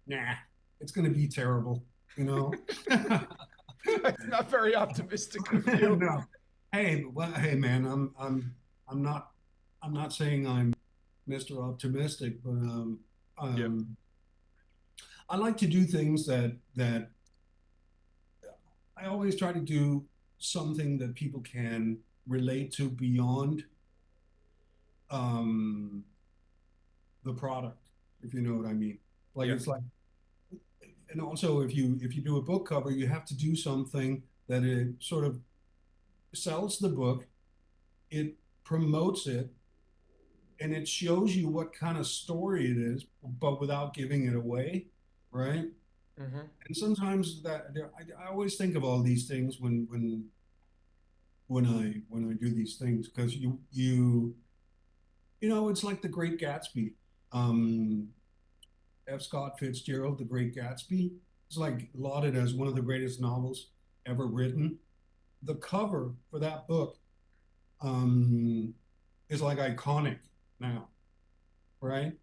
[SPEAKER 2] Nah, it's going to be terrible, you know.
[SPEAKER 1] That's not very optimistic of you.
[SPEAKER 2] No, hey, well, hey, man, I'm not, I'm not saying I'm Mr. Optimistic, but
[SPEAKER 1] Yeah.
[SPEAKER 2] um, I like to do things that I always try to do something that people can relate to beyond um, the product, if you know what I mean. Like
[SPEAKER 1] Yeah.
[SPEAKER 2] it's like, and also if you do a book cover, you have to do something that it sort of sells the book, it promotes it, and it shows you what kind of story it is, but without giving it away, right?
[SPEAKER 1] Mm-hmm.
[SPEAKER 2] And sometimes I always think of all these things when I do these things because it's like The Great Gatsby. Um, F. Scott Fitzgerald, The Great Gatsby, is like lauded as one of the greatest novels ever written. The cover for that book um, is like iconic now, right?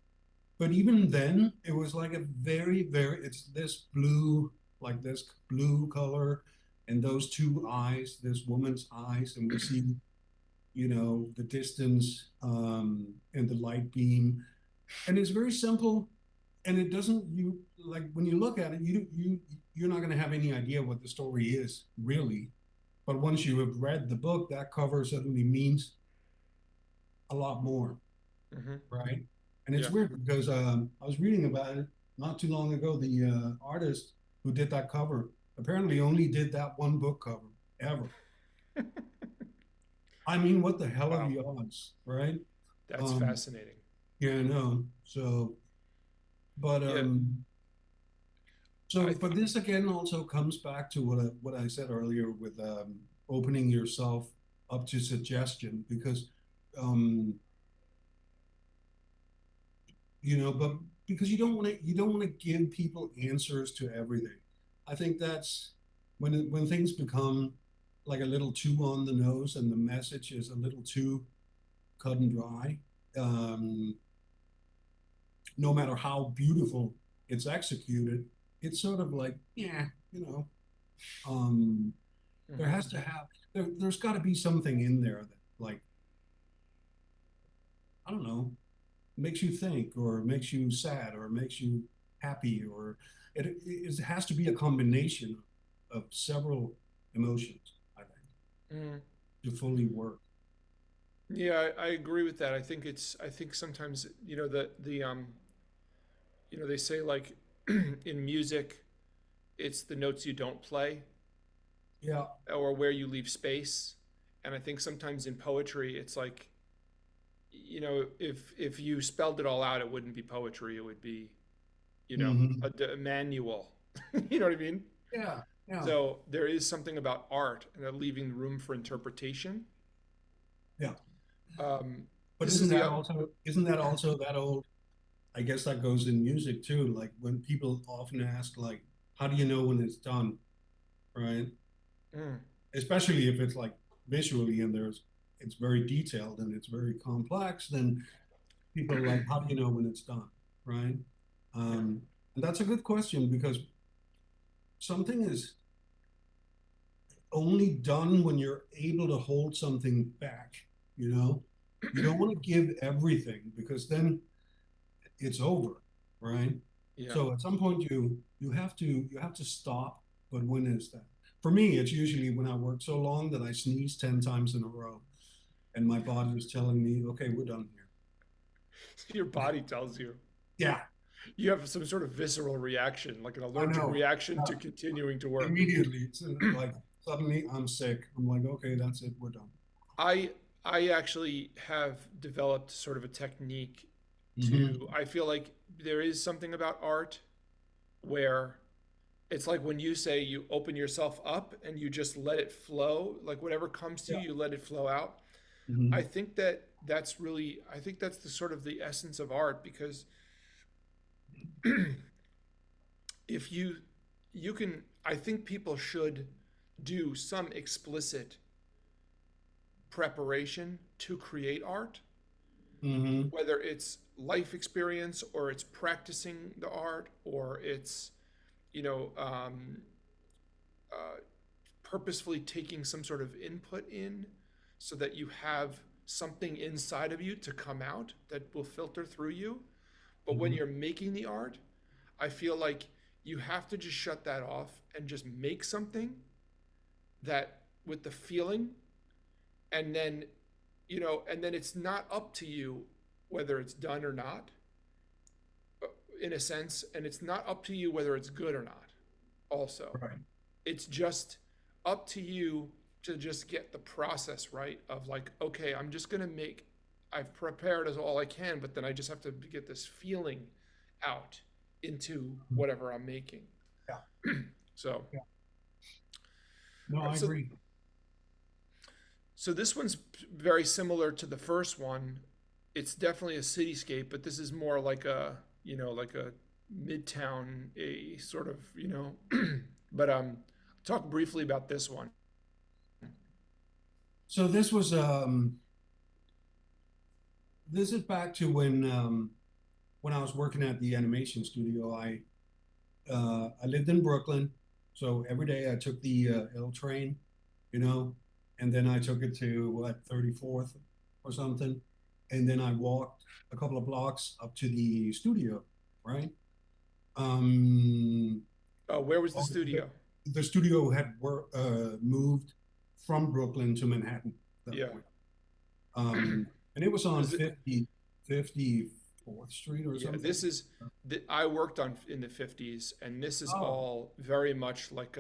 [SPEAKER 2] But even then, it was like a it's this blue, like this blue color, and those two eyes, this woman's eyes, and we see, the distance and the light beam. And it's very simple, and it doesn't you like when you look at it, you're not going to have any idea what the story is really. But once you have read the book, that cover suddenly means a lot more,
[SPEAKER 1] Mm-hmm.
[SPEAKER 2] right? And it's
[SPEAKER 1] Yeah.
[SPEAKER 2] weird because I was reading about it not too long ago. The artist who did that cover apparently only did that one book cover ever. I mean, what the hell are
[SPEAKER 1] Wow.
[SPEAKER 2] the odds, right?
[SPEAKER 1] That's
[SPEAKER 2] Um,
[SPEAKER 1] fascinating.
[SPEAKER 2] yeah, I know. So, but
[SPEAKER 1] Yeah. I
[SPEAKER 2] but this again also comes back to what I said earlier with opening yourself up to suggestion because um, but because you don't want to give people answers to everything. I think that's when things become like a little too on the nose and the message is a little too cut and dry. Um, no matter how beautiful it's executed, it's sort of like, yeah, um, there
[SPEAKER 1] Mm-hmm.
[SPEAKER 2] has to have there's got to be something in there that like I don't know makes you think or makes you sad or makes you happy or it has to be a combination of several emotions, I think,
[SPEAKER 1] Mm.
[SPEAKER 2] to fully work.
[SPEAKER 1] Yeah, I agree with that. I think sometimes, they say like in music, it's the notes you don't play
[SPEAKER 2] Yeah.
[SPEAKER 1] or where you leave space. And I think sometimes in poetry, it's like, if you spelled it all out, it wouldn't be poetry. It would be,
[SPEAKER 2] Hmm.
[SPEAKER 1] a manual. You know what I mean?
[SPEAKER 2] Yeah. Yeah.
[SPEAKER 1] So there is something about art and leaving room for interpretation.
[SPEAKER 2] Yeah.
[SPEAKER 1] Um,
[SPEAKER 2] But
[SPEAKER 1] this is the
[SPEAKER 2] isn't that also that old? I guess that goes in music too. Like when people often ask, like, how do you know when it's done, right?
[SPEAKER 1] Mm.
[SPEAKER 2] Especially if it's like visually and it's very detailed and it's very complex, then people are like, how do you know when it's done, right?
[SPEAKER 1] Yeah.
[SPEAKER 2] Um, and that's a good question because something is only done when you're able to hold something back, you know? You don't want to give everything because then it's over, right?
[SPEAKER 1] Yeah.
[SPEAKER 2] So at some point you have to stop, but when is that? For me, it's usually when I work so long that I sneeze 10 times in a row and my body is telling me, okay, we're done here.
[SPEAKER 1] Your body tells you.
[SPEAKER 2] Yeah,
[SPEAKER 1] You have some sort of visceral reaction, like an
[SPEAKER 2] I
[SPEAKER 1] allergic
[SPEAKER 2] know.
[SPEAKER 1] reaction to continuing to work.
[SPEAKER 2] Immediately, it's like suddenly I'm sick. I'm like, okay, that's it, we're done.
[SPEAKER 1] I I actually have developed sort of a technique to,
[SPEAKER 2] Hmm.
[SPEAKER 1] I feel like there is something about art where it's like when you say you open yourself up and you just let it flow, like whatever comes to
[SPEAKER 2] Yeah.
[SPEAKER 1] you, you let it flow out. I
[SPEAKER 2] Hmm.
[SPEAKER 1] think I think that's the sort of the essence of art, because if you can, I think people should do some explicit preparation to create art,
[SPEAKER 2] Hmm.
[SPEAKER 1] whether it's life experience or it's practicing the art or it's, you know, uh, purposefully taking some sort of input in so that you have something inside of you to come out that will filter through you. But when
[SPEAKER 2] Hmm.
[SPEAKER 1] you're making the art, I feel like you have to just shut that off and just make something that with the feeling, and then, and then it's not up to you whether it's done or not, in a sense, and it's not up to you whether it's good or not also.
[SPEAKER 2] Right.
[SPEAKER 1] It's just up to you to just get the process right of like, okay, I'm just gonna make, I've prepared as all I can, but then I just have to get this feeling out into whatever I'm making.
[SPEAKER 2] Yeah.
[SPEAKER 1] So,
[SPEAKER 2] Yeah. No, I
[SPEAKER 1] so,
[SPEAKER 2] agree.
[SPEAKER 1] so this one's very similar to the first one. It's definitely a cityscape, but this is more like a, like a midtown, a sort of, but talk briefly about this one.
[SPEAKER 2] So this is back to when I was working at the animation studio. I lived in Brooklyn, so every day I took the L train, you know, and then I took it to what 34th or something, and then I walked a couple of blocks up to the studio, right? Um,
[SPEAKER 1] Where was the
[SPEAKER 2] oh,
[SPEAKER 1] studio?
[SPEAKER 2] the studio had moved from Brooklyn to Manhattan at that
[SPEAKER 1] Yeah.
[SPEAKER 2] point. And it was on
[SPEAKER 1] Was it?
[SPEAKER 2] 54th Street or
[SPEAKER 1] Yeah.
[SPEAKER 2] something.
[SPEAKER 1] This is. I worked on in the '50s, and this is
[SPEAKER 2] Oh,
[SPEAKER 1] all very much like,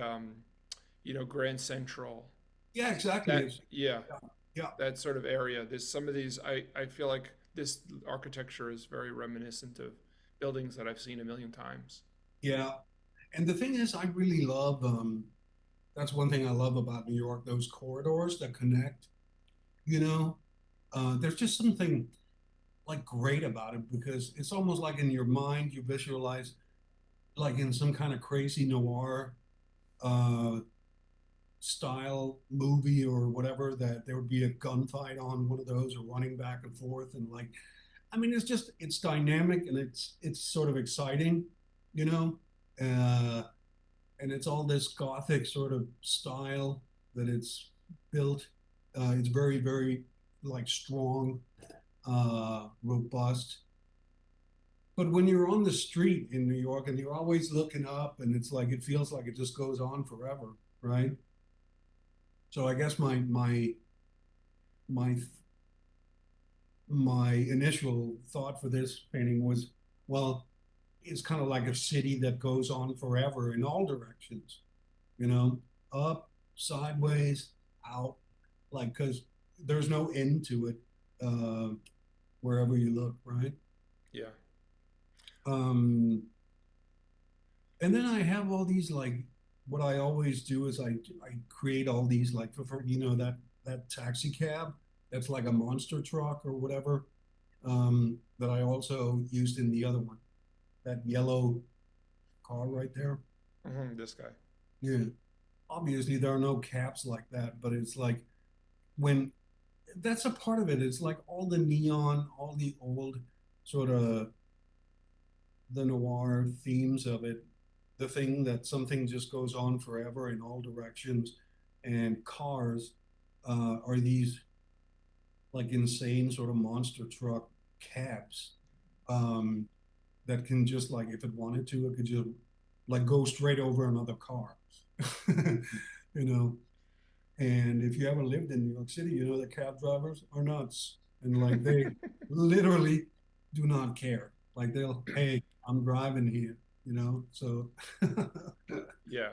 [SPEAKER 1] Grand Central.
[SPEAKER 2] yeah, exactly.
[SPEAKER 1] That, yeah,
[SPEAKER 2] Yeah, yeah,
[SPEAKER 1] that sort of area. There's some of these. I feel like this architecture is very reminiscent of buildings that I've seen a million times.
[SPEAKER 2] yeah. And the thing is, I really love, that's one thing I love about New York, those corridors that connect, you know. There's just something like great about it because it's almost like in your mind you visualize like in some kind of crazy noir uh, style movie or whatever that there would be a gunfight on one of those or running back and forth and like I mean it's dynamic and it's sort of exciting, you know, uh, and it's all this gothic sort of style that it's built. It's very like strong, robust. But when you're on the street in New York and you're always looking up and it's like it feels like it just goes on forever, right? So I guess my my initial thought for this painting was, well, it's kind of like a city that goes on forever in all directions, you know, up, sideways, out, like because there's no end to it wherever you look, right?
[SPEAKER 1] Yeah.
[SPEAKER 2] Um, and then I have all these like what I always do is I create all these like you know that taxi cab that's like a monster truck or whatever. that I also used in the other one. That yellow car right there.
[SPEAKER 1] This guy.
[SPEAKER 2] Yeah. Obviously, there are no caps like that, but it's like when that's a part of it. It's like all the neon, all the old sort of the noir themes of it. The thing that something just goes on forever in all directions, and cars are these like insane sort of monster truck cabs um, that can just like if it wanted to, it could just like go straight over another car. you know, and if you ever lived in New York City, you know that cab drivers are nuts. And like they literally do not care. Like they'll, hey, I'm driving here, you know? So
[SPEAKER 1] Yeah.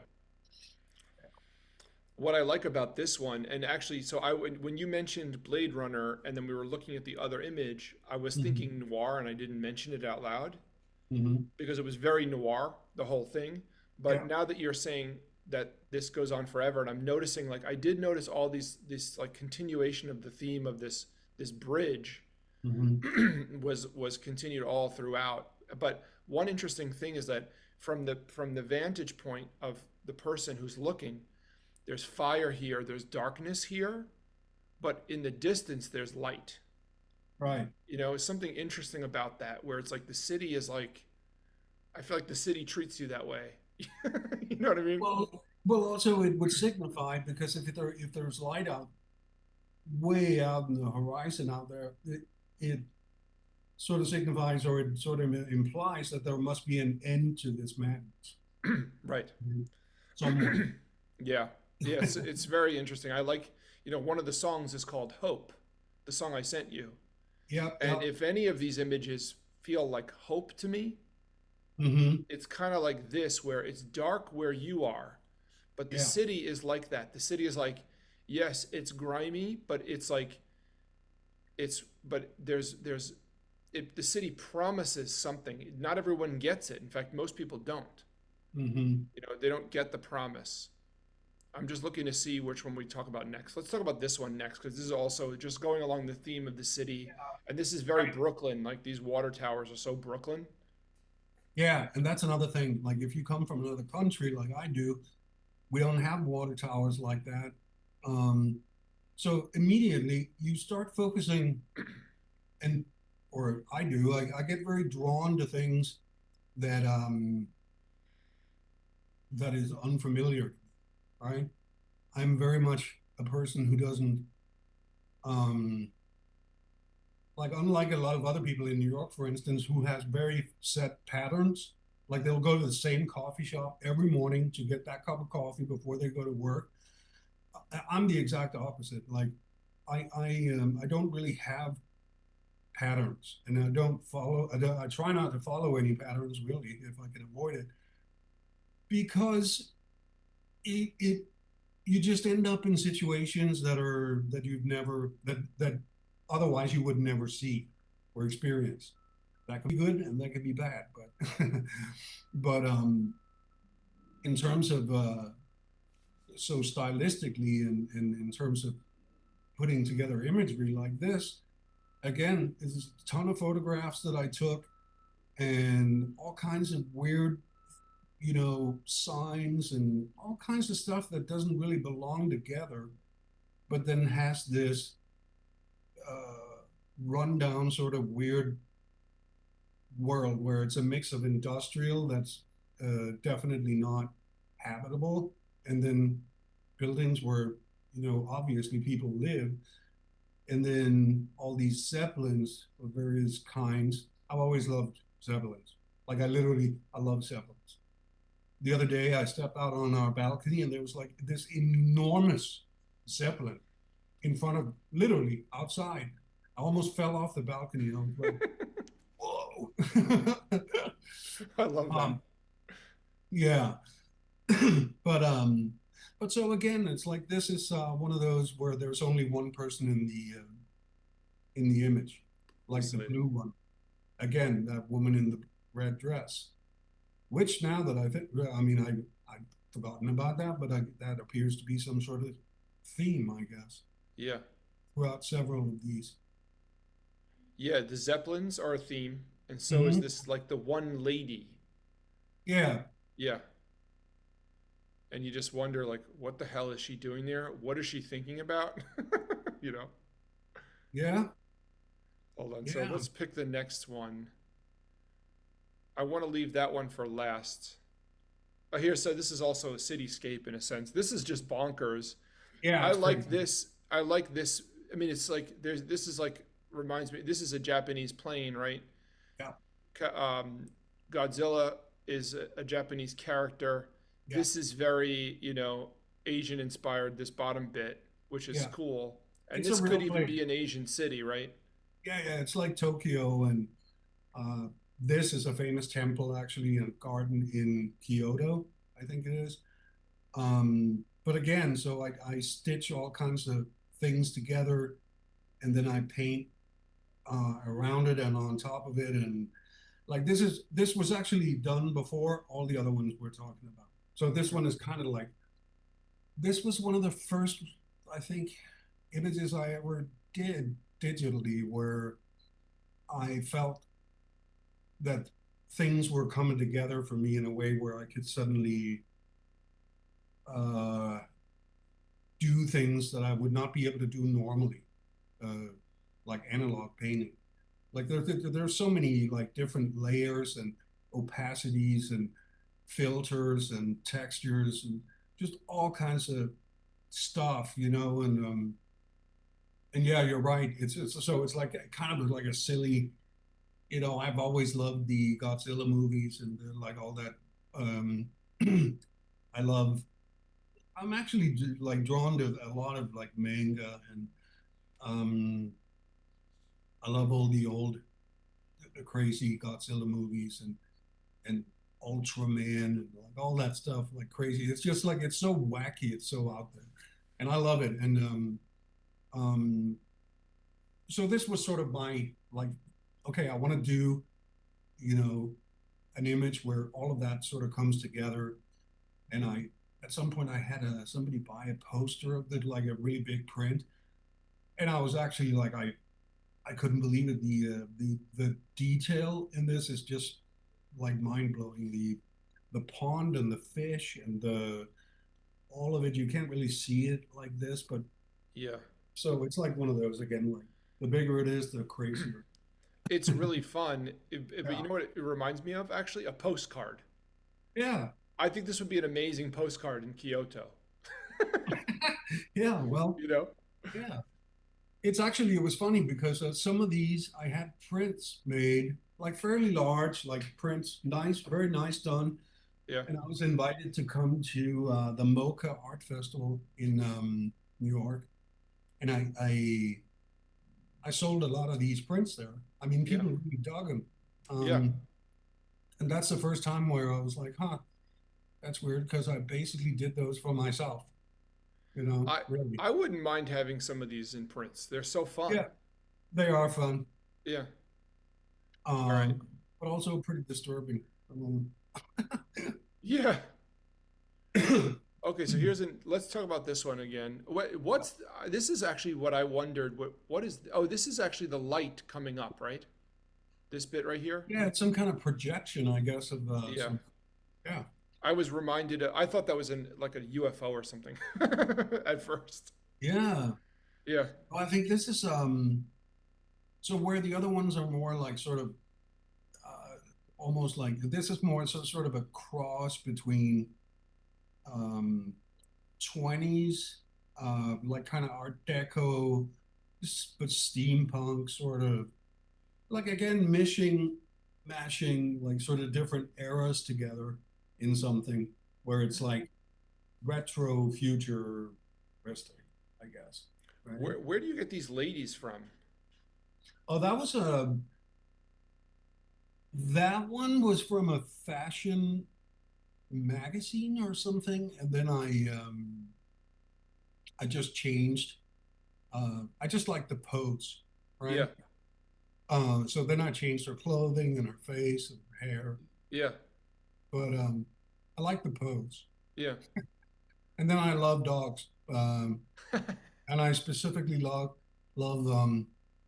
[SPEAKER 1] What I like about this one, and actually, so when you mentioned Blade Runner, and then we were looking at the other image, I was
[SPEAKER 2] Mhm,
[SPEAKER 1] thinking noir, and I didn't mention it out loud
[SPEAKER 2] mhm.
[SPEAKER 1] because it was very noir, the whole thing. But
[SPEAKER 2] Yeah.
[SPEAKER 1] now that you're saying that this goes on forever, and I'm noticing, like, I did notice all these this like continuation of the theme of this bridge
[SPEAKER 2] Mhm.
[SPEAKER 1] was continued all throughout. But one interesting thing is that from the vantage point of the person who's looking, there's fire here, there's darkness here, but in the distance there's light.
[SPEAKER 2] Right.
[SPEAKER 1] Something interesting about that, where it's like the city is like, I feel like the city treats you that way. You know what I mean?
[SPEAKER 2] Well, also it would signify because if there's light out way out in the horizon out there, it sort of signifies or it sort of implies that there must be an end to this madness
[SPEAKER 1] Right.
[SPEAKER 2] somewhere.
[SPEAKER 1] Yeah. Yeah, it's very interesting. I like, one of the songs is called Hope, the song I sent you.
[SPEAKER 2] Yep,
[SPEAKER 1] And
[SPEAKER 2] yep.
[SPEAKER 1] if any of these images feel like hope to me,
[SPEAKER 2] Hmm.
[SPEAKER 1] it's kind of like this, where it's dark where you are, but the
[SPEAKER 2] Yeah.
[SPEAKER 1] city is like that. The city is like, yes, it's grimy, but it's like, but the city promises something. Not everyone gets it. In fact, most people don't.
[SPEAKER 2] Hmm.
[SPEAKER 1] They don't get the promise. I'm just looking to see which one we talk about next. Let's talk about this one next, because this is also just going along the theme of the city. And this is very
[SPEAKER 2] Right.
[SPEAKER 1] Brooklyn. Like, these water towers are so Brooklyn.
[SPEAKER 2] Yeah, and that's another thing. Like if you come from another country like I do, we don't have water towers like that. Um, so immediately you start focusing and or I do, I get very drawn to things that that is unfamiliar, right? I'm very much a person who doesn't um like unlike a lot of other people in New York, for instance, who has very set patterns. Like they'll go to the same coffee shop every morning to get that cup of coffee before they go to work. I'm the exact opposite. Like I don't really have patterns, and I don't follow. I try not to follow any patterns really if I can avoid it, because it you just end up in situations that you've never that otherwise you would never see or experience. That could be good and that could be bad, but but in terms of so stylistically and in terms of putting together imagery like this, again, there's a ton of photographs that I took and all kinds of weird, signs and all kinds of stuff that doesn't really belong together, but then has this uh, rundown sort of weird world where it's a mix of industrial that's definitely not habitable, and then buildings where obviously people live, and then all these zeppelins of various kinds. I've always loved zeppelins. Like I love zeppelins. The other day I stepped out on our balcony and there was like this enormous zeppelin in front of literally outside. I almost fell off the balcony. I was like, whoa.
[SPEAKER 1] I love that.
[SPEAKER 2] um, yeah. but but so again, it's like this is one of those where there's only one person in the image, like the
[SPEAKER 1] Isolated.
[SPEAKER 2] blue one. Again, that woman in the red dress. Which now that I think, I mean, I've forgotten about that, but that appears to be some sort of theme, I guess,
[SPEAKER 1] Yeah.
[SPEAKER 2] throughout several of these.
[SPEAKER 1] Yeah, the Zeppelins are a theme, and so is
[SPEAKER 2] Hmm.
[SPEAKER 1] this like the one lady.
[SPEAKER 2] Yeah,
[SPEAKER 1] Yeah. And you just wonder like what the hell is she doing there? What is she thinking about? you know.
[SPEAKER 2] yeah,
[SPEAKER 1] Hold on. So
[SPEAKER 2] yeah,
[SPEAKER 1] let's pick the next one. I want to leave that one for last. Here, so this is also a cityscape in a sense. This is just bonkers.
[SPEAKER 2] yeah.
[SPEAKER 1] I
[SPEAKER 2] It's
[SPEAKER 1] like
[SPEAKER 2] crazy.
[SPEAKER 1] this. I like this. I mean, it's like there's. This is like reminds me. This is a Japanese plane, right?
[SPEAKER 2] Yeah,
[SPEAKER 1] Godzilla is a Japanese character.
[SPEAKER 2] yeah,
[SPEAKER 1] This is very, Asian inspired. This bottom bit, which is
[SPEAKER 2] yeah.
[SPEAKER 1] cool, and
[SPEAKER 2] It's a
[SPEAKER 1] this
[SPEAKER 2] real
[SPEAKER 1] could even
[SPEAKER 2] place.
[SPEAKER 1] be an Asian city, right?
[SPEAKER 2] Yeah, yeah. It's like Tokyo, and uh, this is a famous temple, actually, a garden in Kyoto, I think it is. But again, so like I stitch all kinds of things together, and then I paint around it and on top of it, and like this was actually done before all the other ones we're talking about. So this
[SPEAKER 1] Mm-hmm.
[SPEAKER 2] one is kind of like this was one of the first, I think, images I ever did digitally where I felt that things were coming together for me in a way where I could suddenly uh, do things that I would not be able to do normally, uh, like analog painting. Like there's so many like different layers and opacities and filters and textures and just all kinds of stuff, and yeah, you're right. It's like kind of like a silly, I've always loved the Godzilla movies and like all that. Um, I love. I'm actually like drawn to a lot of like manga and um, I love all the old the crazy Godzilla movies and Ultraman and like all that stuff like crazy. It's just like it's so wacky, it's so out there, and I love it. And um, so this was sort of my like, okay, I want to do you know an image where all of that sort of comes together. And I at some point I had somebody buy a poster of it, like a really big print, and I was actually like I couldn't believe it. The detail in this is just like mind blowing. The pond and the fish and the all of it. You can't really see it like this, but
[SPEAKER 1] Yeah,
[SPEAKER 2] so it's like one of those again. Like the bigger it is, the crazier.
[SPEAKER 1] it's really fun. But you
[SPEAKER 2] Yeah,
[SPEAKER 1] know what it reminds me of? Actually, a postcard.
[SPEAKER 2] yeah,
[SPEAKER 1] I think this would be an amazing postcard in Kyoto.
[SPEAKER 2] yeah. Well,
[SPEAKER 1] you know?
[SPEAKER 2] yeah. It was funny because some of these I had prints made like fairly large, like prints, nice, very nice done.
[SPEAKER 1] Yeah.
[SPEAKER 2] And I was invited to come to the Mocha Art Festival in New York, and I sold a lot of these prints there. I mean,
[SPEAKER 1] Yeah.
[SPEAKER 2] people really dug them,
[SPEAKER 1] Yeah.
[SPEAKER 2] um, and that's the first time where I was like, "Huh, that's weird," because I basically did those for myself.
[SPEAKER 1] I
[SPEAKER 2] Really.
[SPEAKER 1] I wouldn't mind having some of these in prints. They're so fun.
[SPEAKER 2] Yeah, they are fun,
[SPEAKER 1] Yeah. All right.
[SPEAKER 2] um, but also pretty disturbing.
[SPEAKER 1] Yeah. Okay, so let's talk about this one again. What's this is actually what I wondered. What is? Oh, this is actually the light coming up, right? This bit right here.
[SPEAKER 2] Yeah, it's some kind of projection, I guess, of
[SPEAKER 1] Yeah.
[SPEAKER 2] some. Yeah,
[SPEAKER 1] I was reminded. I thought that was like a UFO or something at first.
[SPEAKER 2] yeah.
[SPEAKER 1] Yeah.
[SPEAKER 2] Well, I think this is so where the other ones are more like sort of uh, almost like this is more sort of a cross between um, 20s, like kind of Art Deco, but steampunk sort of like again mashing like sort of different eras together in something where it's like retro futuristic, I guess, right?
[SPEAKER 1] Where do you get these ladies from?
[SPEAKER 2] Oh, that one was from a fashion magazine or something, and then I just changed. I just like the pose,
[SPEAKER 1] Yeah.
[SPEAKER 2] right? So then I changed her clothing and her face and her hair,
[SPEAKER 1] Yeah.
[SPEAKER 2] but I like the pose.
[SPEAKER 1] Yeah.
[SPEAKER 2] And then I love dogs, and I specifically love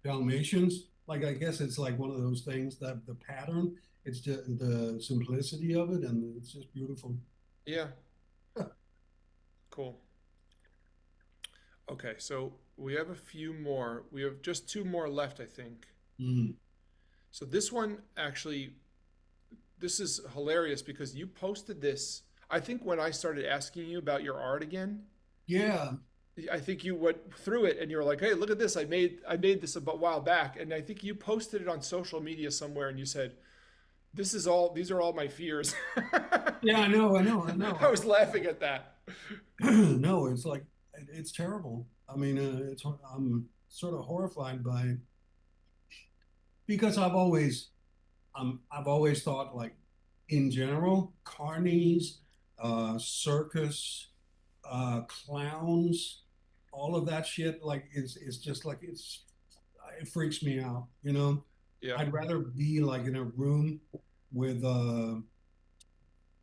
[SPEAKER 2] Dalmatians. like I guess it's like one of those things that the pattern, it's just the simplicity of it, and it's just beautiful.
[SPEAKER 1] Yeah, cool. Okay, so we have a few more. We have just two more left, I think.
[SPEAKER 2] Mm.
[SPEAKER 1] So this one actually, this is hilarious because you posted this. I think when I started asking you about your art again,
[SPEAKER 2] Yeah,
[SPEAKER 1] I think you went through it and you were like, "Hey, look at this! I made this a while back," and I think you posted it on social media somewhere, and you said, "This is all. These are all my fears."
[SPEAKER 2] yeah, I know, I know, I
[SPEAKER 1] I
[SPEAKER 2] know.
[SPEAKER 1] was laughing at that.
[SPEAKER 2] No, it's like it's terrible. I mean, it's I'm sort of horrified by it because I've always thought like in general, carnies, circus, clowns, all of that shit like is just like it freaks me out, you know.
[SPEAKER 1] Yeah.
[SPEAKER 2] I'd rather be like in a room with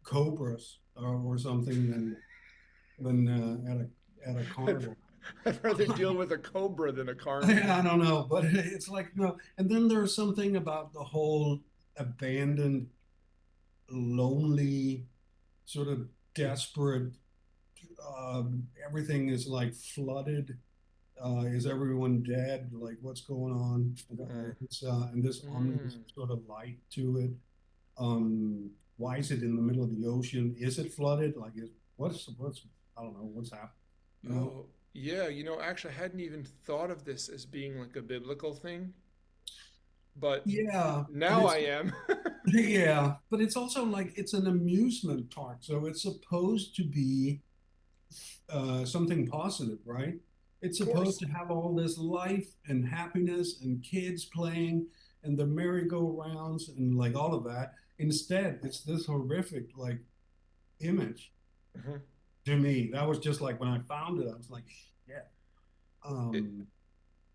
[SPEAKER 2] cobras or something than at a
[SPEAKER 1] I'd,
[SPEAKER 2] carnival.
[SPEAKER 1] I'd rather deal with a cobra than a carny.
[SPEAKER 2] I don't know, but it's like no. And then there's something about the whole abandoned, lonely, sort of desperate. Everything is like flooded. Is everyone dead? Like what's going on?
[SPEAKER 1] Mm.
[SPEAKER 2] And this ominous
[SPEAKER 1] Mm.
[SPEAKER 2] sort of light to it. Why is it in the middle of the ocean? Is it flooded? Like, what's I don't know what's happening. You know?
[SPEAKER 1] Oh, yeah. Actually, I hadn't even thought of this as being like a biblical thing, but
[SPEAKER 2] Yeah, but
[SPEAKER 1] now I
[SPEAKER 2] it's
[SPEAKER 1] am.
[SPEAKER 2] yeah, but it's also like it's an amusement park, so it's supposed to be something positive, right? It's
[SPEAKER 1] Of
[SPEAKER 2] supposed
[SPEAKER 1] course.
[SPEAKER 2] to have all this life and happiness and kids playing and the merry-go-rounds and like all of that. Instead, it's this horrific like image
[SPEAKER 1] Mhm.
[SPEAKER 2] to me. That was just like when I found it, I was like, yeah.
[SPEAKER 1] It,
[SPEAKER 2] Um,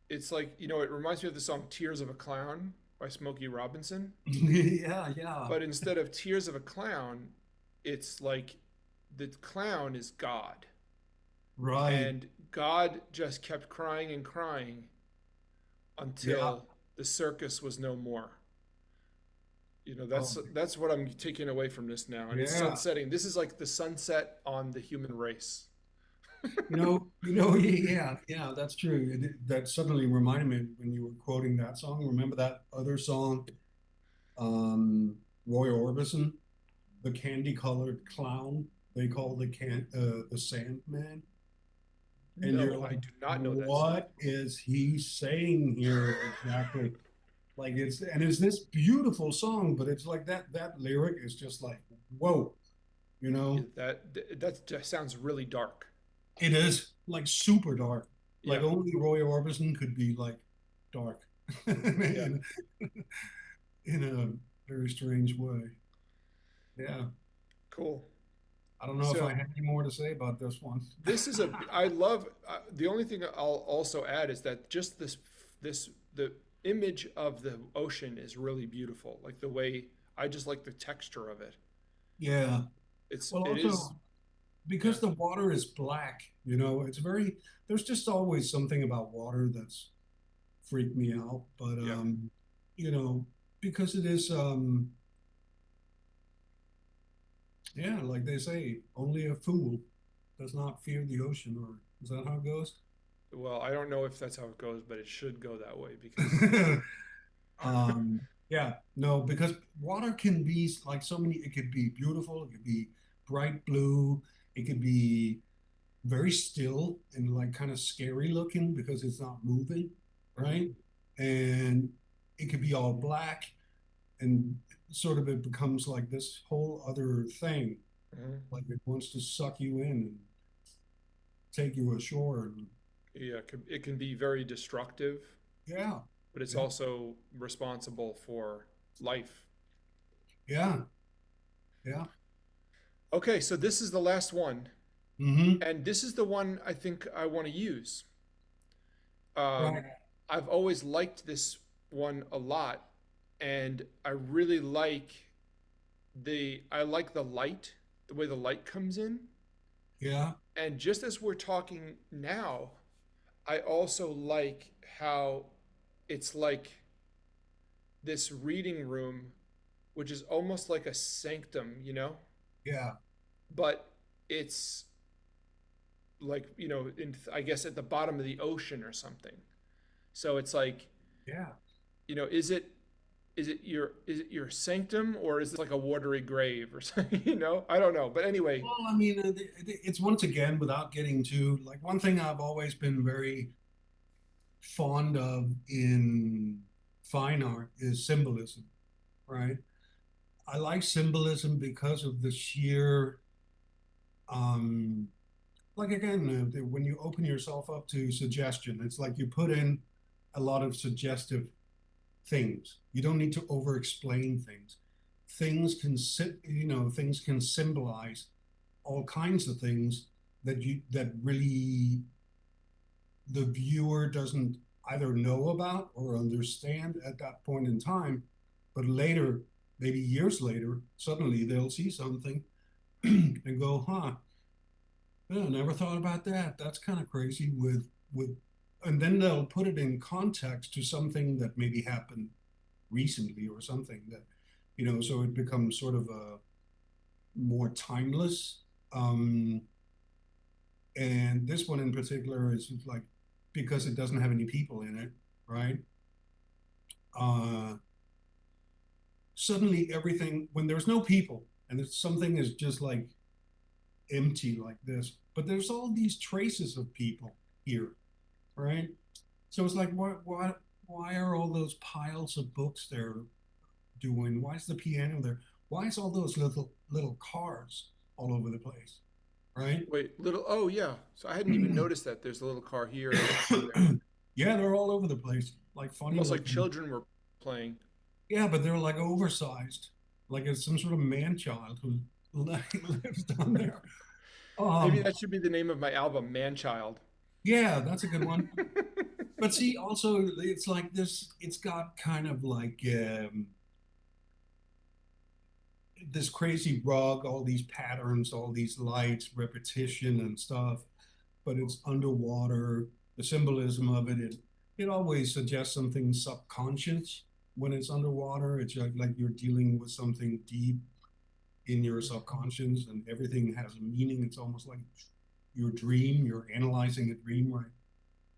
[SPEAKER 1] it's like, it reminds me of the song Tears of a Clown by Smokey Robinson.
[SPEAKER 2] yeah, yeah,
[SPEAKER 1] But instead of Tears of a Clown, it's like the clown is God.
[SPEAKER 2] right.
[SPEAKER 1] And God just kept crying and crying
[SPEAKER 2] Yeah.
[SPEAKER 1] until the circus was no more.
[SPEAKER 2] Oh,
[SPEAKER 1] That's what I'm taking away from this now. And it's
[SPEAKER 2] yeah.
[SPEAKER 1] sunsetting. This is like the sunset on the human race.
[SPEAKER 2] Yeah, yeah, that's true. That suddenly reminded me when you were quoting that song. Remember that other song, Roy Orbison, the candy-colored clown they call the Sandman, and you're
[SPEAKER 1] No,
[SPEAKER 2] like,
[SPEAKER 1] I do not know that song.
[SPEAKER 2] what is he saying here exactly? Like it's this beautiful song, but it's like that lyric is just like, whoa, you
[SPEAKER 1] Yeah,
[SPEAKER 2] know?
[SPEAKER 1] that just sounds really dark.
[SPEAKER 2] It is like super dark. Like
[SPEAKER 1] Yeah,
[SPEAKER 2] only Roy Orbison could be like dark
[SPEAKER 1] yeah,
[SPEAKER 2] in, in a very strange way. Yeah.
[SPEAKER 1] cool.
[SPEAKER 2] I don't know if I
[SPEAKER 1] So
[SPEAKER 2] have any more to say about this one.
[SPEAKER 1] this is a I love the only thing I'll also add is that just this the image of the ocean is really beautiful. Like the way I just like the texture of it.
[SPEAKER 2] Yeah. Well,
[SPEAKER 1] It is
[SPEAKER 2] also
[SPEAKER 1] yeah,
[SPEAKER 2] because the water is black, it's very, there's just always something about water that's freaked me out. But,
[SPEAKER 1] yeah.
[SPEAKER 2] you know, because it is, yeah, like they say, only a fool does not fear the ocean, or is that how it goes?
[SPEAKER 1] Well, I don't know if that's how it goes, but it should go that way because
[SPEAKER 2] um, yeah, no, because water can be like so many, it could be beautiful, it could be bright blue, it could be very still and like kind of scary looking because it's not moving,
[SPEAKER 1] Mhm,
[SPEAKER 2] right? And it could be all black and sort of it becomes like this whole other thing,
[SPEAKER 1] mhm.
[SPEAKER 2] like it wants to suck you in and take you ashore. And
[SPEAKER 1] Yeah, it can be very destructive,
[SPEAKER 2] yeah,
[SPEAKER 1] but it's
[SPEAKER 2] yeah,
[SPEAKER 1] also responsible for life.
[SPEAKER 2] yeah, yeah.
[SPEAKER 1] Okay, so this is the last one,
[SPEAKER 2] Mm-hmm.
[SPEAKER 1] and this is the one I think I want to use. Um,
[SPEAKER 2] Right.
[SPEAKER 1] I've always liked this one a lot, and I really like I like the light, the way the light comes in.
[SPEAKER 2] Yeah.
[SPEAKER 1] And just as we're talking now, I also like how it's like this reading room, which is almost like a sanctum,
[SPEAKER 2] Yeah,
[SPEAKER 1] but it's like, I guess at the bottom of the ocean or something. So it's like,
[SPEAKER 2] yeah.
[SPEAKER 1] is it your sanctum, or is it like a watery grave or something? I don't know. But anyway,
[SPEAKER 2] Well, I mean, it's once again without getting too like one thing I've always been very fond of in fine art is symbolism, right? I like symbolism because of the sheer, um, like again, when you open yourself up to suggestion, it's like you put in a lot of suggestive things. You don't need to over explain things. Things can symbolize all kinds of things that really the viewer doesn't either know about or understand at that point in time, but later, maybe years later, suddenly they'll see something and go, huh, yeah, I never thought about that. That's kind of crazy with and then they'll put it in context to something that maybe happened recently or something that, so it becomes sort of a more timeless. Um, and this one in particular is like because it doesn't have any people in it, right? Uh, Suddenly everything when there's no people and it's something is just like empty like this, but there's all these traces of people here, right? So it's like why are all those piles of books there doing? Why is the piano there? Why is all those little cars all over the place, right?
[SPEAKER 1] wait, little. Oh yeah. So I hadn't even noticed that there's a little car here and a little car there,
[SPEAKER 2] Yeah, they're all over the place, like funny
[SPEAKER 1] almost like
[SPEAKER 2] looking.
[SPEAKER 1] children were playing.
[SPEAKER 2] Yeah, but they're like oversized, like it's some sort of man child who lives down there.
[SPEAKER 1] Maybe
[SPEAKER 2] Um,
[SPEAKER 1] that should be the name of my album, Man Child.
[SPEAKER 2] yeah, that's a good one. But see, also it's like this. It's got kind of like this crazy rug, all these patterns, all these lights, repetition and stuff. But it's underwater. The symbolism of it always suggests something subconscious when it's underwater. It's like you're dealing with something deep in your subconscious, and everything has a meaning. It's almost like your dream. You're analyzing a dream, right?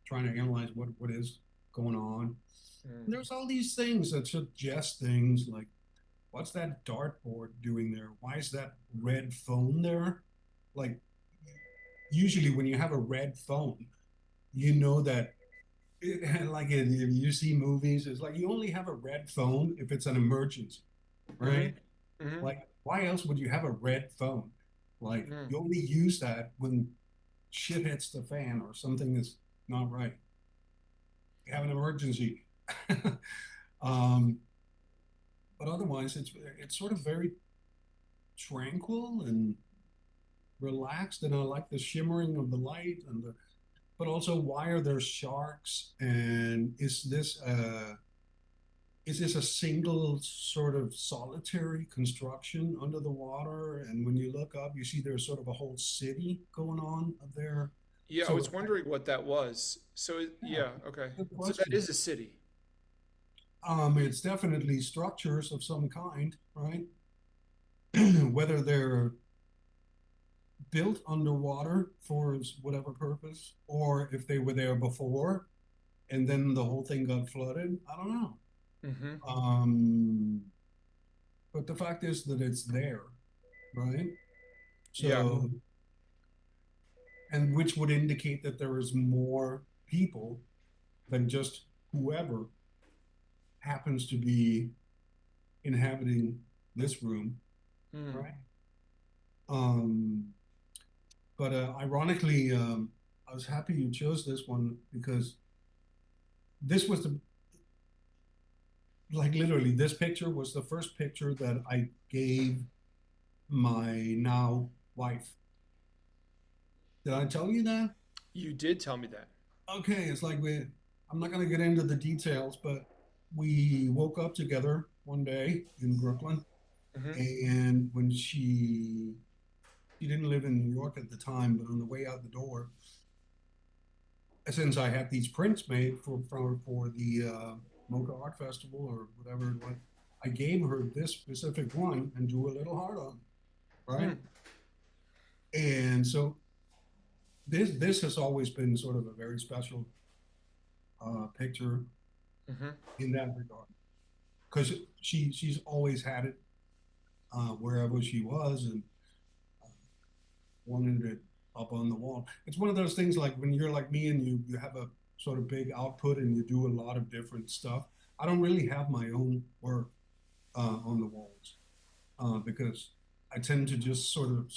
[SPEAKER 2] Trying to analyze what is going on.
[SPEAKER 1] Mm.
[SPEAKER 2] And there's all these things that suggest things like what's that dartboard doing there? Why is that red phone there? Like usually when you have a red phone, you know that like if you see movies, it's like you only have a red phone if it's an emergency,
[SPEAKER 1] Mm-hmm.
[SPEAKER 2] right?
[SPEAKER 1] Mm-hmm.
[SPEAKER 2] Like why else would you have a red phone? Like
[SPEAKER 1] Mm.
[SPEAKER 2] you only use that when shit hits the fan or something is not right. You have an emergency. um, but otherwise, it's sort of very tranquil and relaxed, and I like the shimmering of the light and the. But also, why are there sharks? And is this a single sort of solitary construction under the water? And when you look up, you see there's sort of a whole city going on up there.
[SPEAKER 1] Yeah, I
[SPEAKER 2] So
[SPEAKER 1] was wondering what that was. So
[SPEAKER 2] yeah,
[SPEAKER 1] yeah, okay.
[SPEAKER 2] good
[SPEAKER 1] So that
[SPEAKER 2] question.
[SPEAKER 1] is a city.
[SPEAKER 2] It's definitely structures of some kind, right? Whether they're built underwater for whatever purpose, or if they were there before and then the whole thing got flooded. I don't know.
[SPEAKER 1] Mm-hmm.
[SPEAKER 2] Um, but the fact is that it's there, right?
[SPEAKER 1] Yeah.
[SPEAKER 2] So, and which would indicate that there is more people than just whoever happens to be inhabiting this room,
[SPEAKER 1] Mm.
[SPEAKER 2] right? Um, but ironically, I was happy you chose this one because this was the like literally this picture was the first picture that I gave my now wife. Did I tell you that?
[SPEAKER 1] You did tell me that.
[SPEAKER 2] Okay, it's like I'm not going to get into the details, but we woke up together one day in Brooklyn.
[SPEAKER 1] Mm-hmm.
[SPEAKER 2] And when she didn't live in New York at the time, but on the way out the door, since I had these prints made for the Mocha Art Festival or whatever it was. I gave her this specific one and drew a little heart on it, right?
[SPEAKER 1] Hmm.
[SPEAKER 2] And so this has always been sort of a very special picture
[SPEAKER 1] Hmm.
[SPEAKER 2] in that regard because she's always had it wherever she was and wanted it up on the wall. It's one of those things like when you're like me and you have a sort of big output and you do a lot of different stuff. I don't really have my own work on the walls because I tend to just sort of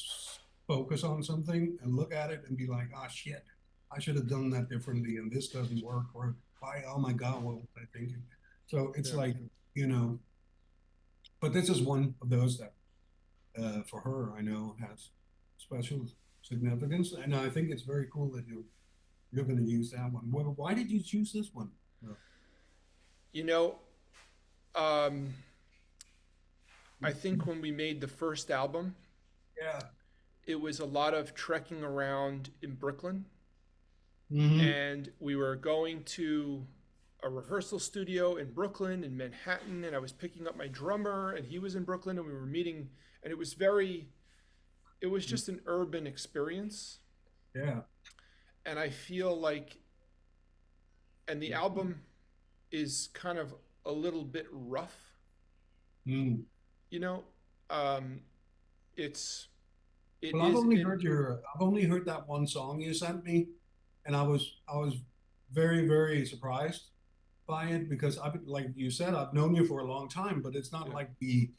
[SPEAKER 2] focus on something and look at it and be like, ah, shit, I should have done that differently, and this doesn't work. Or why? Oh my God, what was I thinking? So it's
[SPEAKER 1] Yeah.
[SPEAKER 2] like, you know, but this is one of those that for her I know has special significance, and I think it's very cool that you're going to use that one. Why did you choose this one? Uh,
[SPEAKER 1] You know, um, I think when we made the first album,
[SPEAKER 2] yeah.
[SPEAKER 1] it was a lot of trekking around in Brooklyn,
[SPEAKER 2] Hmm.
[SPEAKER 1] and we were going to a rehearsal studio in Brooklyn in Manhattan, and I was picking up my drummer, and he was in Brooklyn, and we were meeting, and it was just an urban experience,
[SPEAKER 2] Yeah.
[SPEAKER 1] and I feel like, and the album is kind of a little bit rough,
[SPEAKER 2] Mm.
[SPEAKER 1] you know. Um, it's it
[SPEAKER 2] Well,
[SPEAKER 1] is it
[SPEAKER 2] I've only heard that one song you sent me, and I was very, very surprised by it because like you said, I've known you for a long time, but it's not
[SPEAKER 1] Yeah,
[SPEAKER 2] like we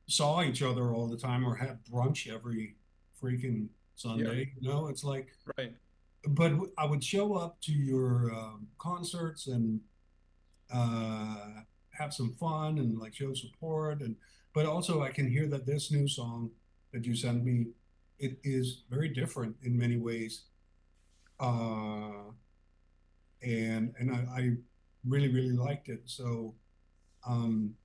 [SPEAKER 2] saw each other all the time or had brunch every freaking
[SPEAKER 1] yeah,
[SPEAKER 2] Sunday. You know, it's like,
[SPEAKER 1] right.
[SPEAKER 2] but I would show up to your concerts and have some fun and like show support and but also I can hear that this new song that you sent me it is very different in many ways uh and I really really liked it so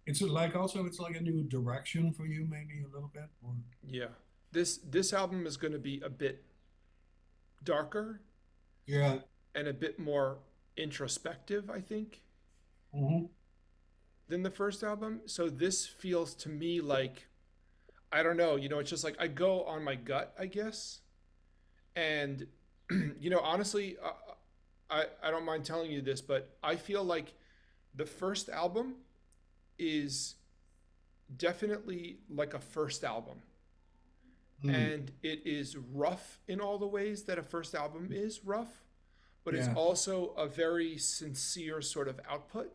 [SPEAKER 2] it's like also it's like a new direction for you maybe a little bit or
[SPEAKER 1] Yeah. This album is going to be a bit darker
[SPEAKER 2] yeah.
[SPEAKER 1] and a bit more introspective, I think,
[SPEAKER 2] Hmm.
[SPEAKER 1] than the first album. So this feels to me like I don't know, it's just like I go on my gut, I guess. And honestly, I don't mind telling you this, but I feel like the first album is definitely like a first album.
[SPEAKER 2] Mm.
[SPEAKER 1] And it is rough in all the ways that a first album is rough, but it's
[SPEAKER 2] Yeah.
[SPEAKER 1] also a very sincere sort of output.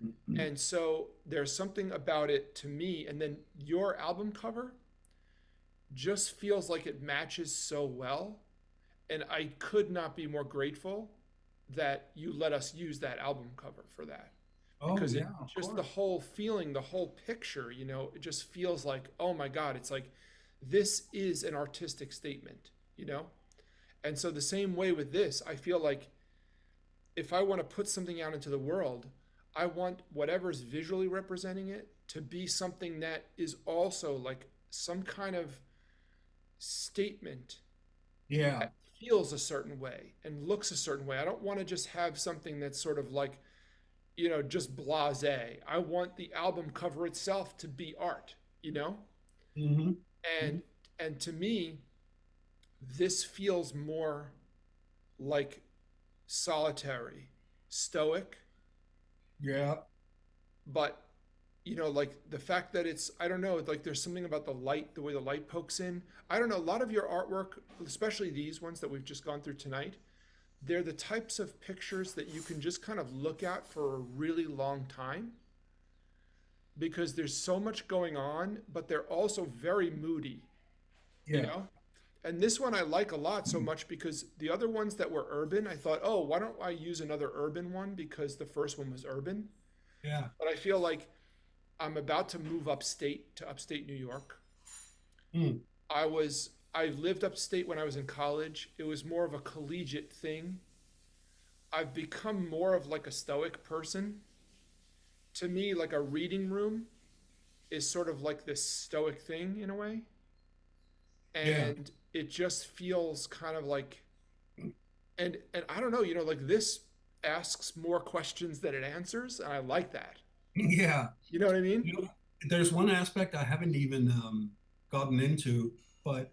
[SPEAKER 2] Mhm.
[SPEAKER 1] And so there's something about it to me. And then your album cover just feels like it matches so well. And I could not be more grateful that you let us use that album cover for that.
[SPEAKER 2] Oh
[SPEAKER 1] Because it
[SPEAKER 2] yeah, of
[SPEAKER 1] just the
[SPEAKER 2] course.
[SPEAKER 1] whole feeling, the whole picture, it just feels like, oh my God, it's like this is an artistic statement, you know? And so the same way with this, I feel like if I want to put something out into the world, I want whatever's visually representing it to be something that is also like some kind of statement
[SPEAKER 2] Yeah.
[SPEAKER 1] that feels a certain way and looks a certain way. I don't want to just have something that's sort of like, just blase. I want the album cover itself to be art, you know?
[SPEAKER 2] Hmm.
[SPEAKER 1] And and to me, this feels more like solitary, stoic,
[SPEAKER 2] Yeah.
[SPEAKER 1] but like the fact that it's I don't know, like there's something about the light, the way the light pokes in. I don't know, a lot of your artwork, especially these ones that we've just gone through tonight, they're the types of pictures that you can just kind of look at for a really long time because there's so much going on, but they're also very moody, you
[SPEAKER 2] Yeah.
[SPEAKER 1] know? And this one I like a lot so much because the other ones that were urban, I thought, oh, why don't I use another urban one because the first one was urban?
[SPEAKER 2] Yeah.
[SPEAKER 1] But I feel like I'm about to move upstate to upstate New York.
[SPEAKER 2] Mm.
[SPEAKER 1] I lived upstate when I was in college. It was more of a collegiate thing. I've become more of like a stoic person. To me, like a reading room is sort of like this stoic thing in a way.
[SPEAKER 2] Yeah.
[SPEAKER 1] And it just feels kind of like and I don't know, like this asks more questions than it answers, and I like that.
[SPEAKER 2] Yeah.
[SPEAKER 1] You know what I mean?
[SPEAKER 2] You know, there's one aspect I haven't even gotten into, but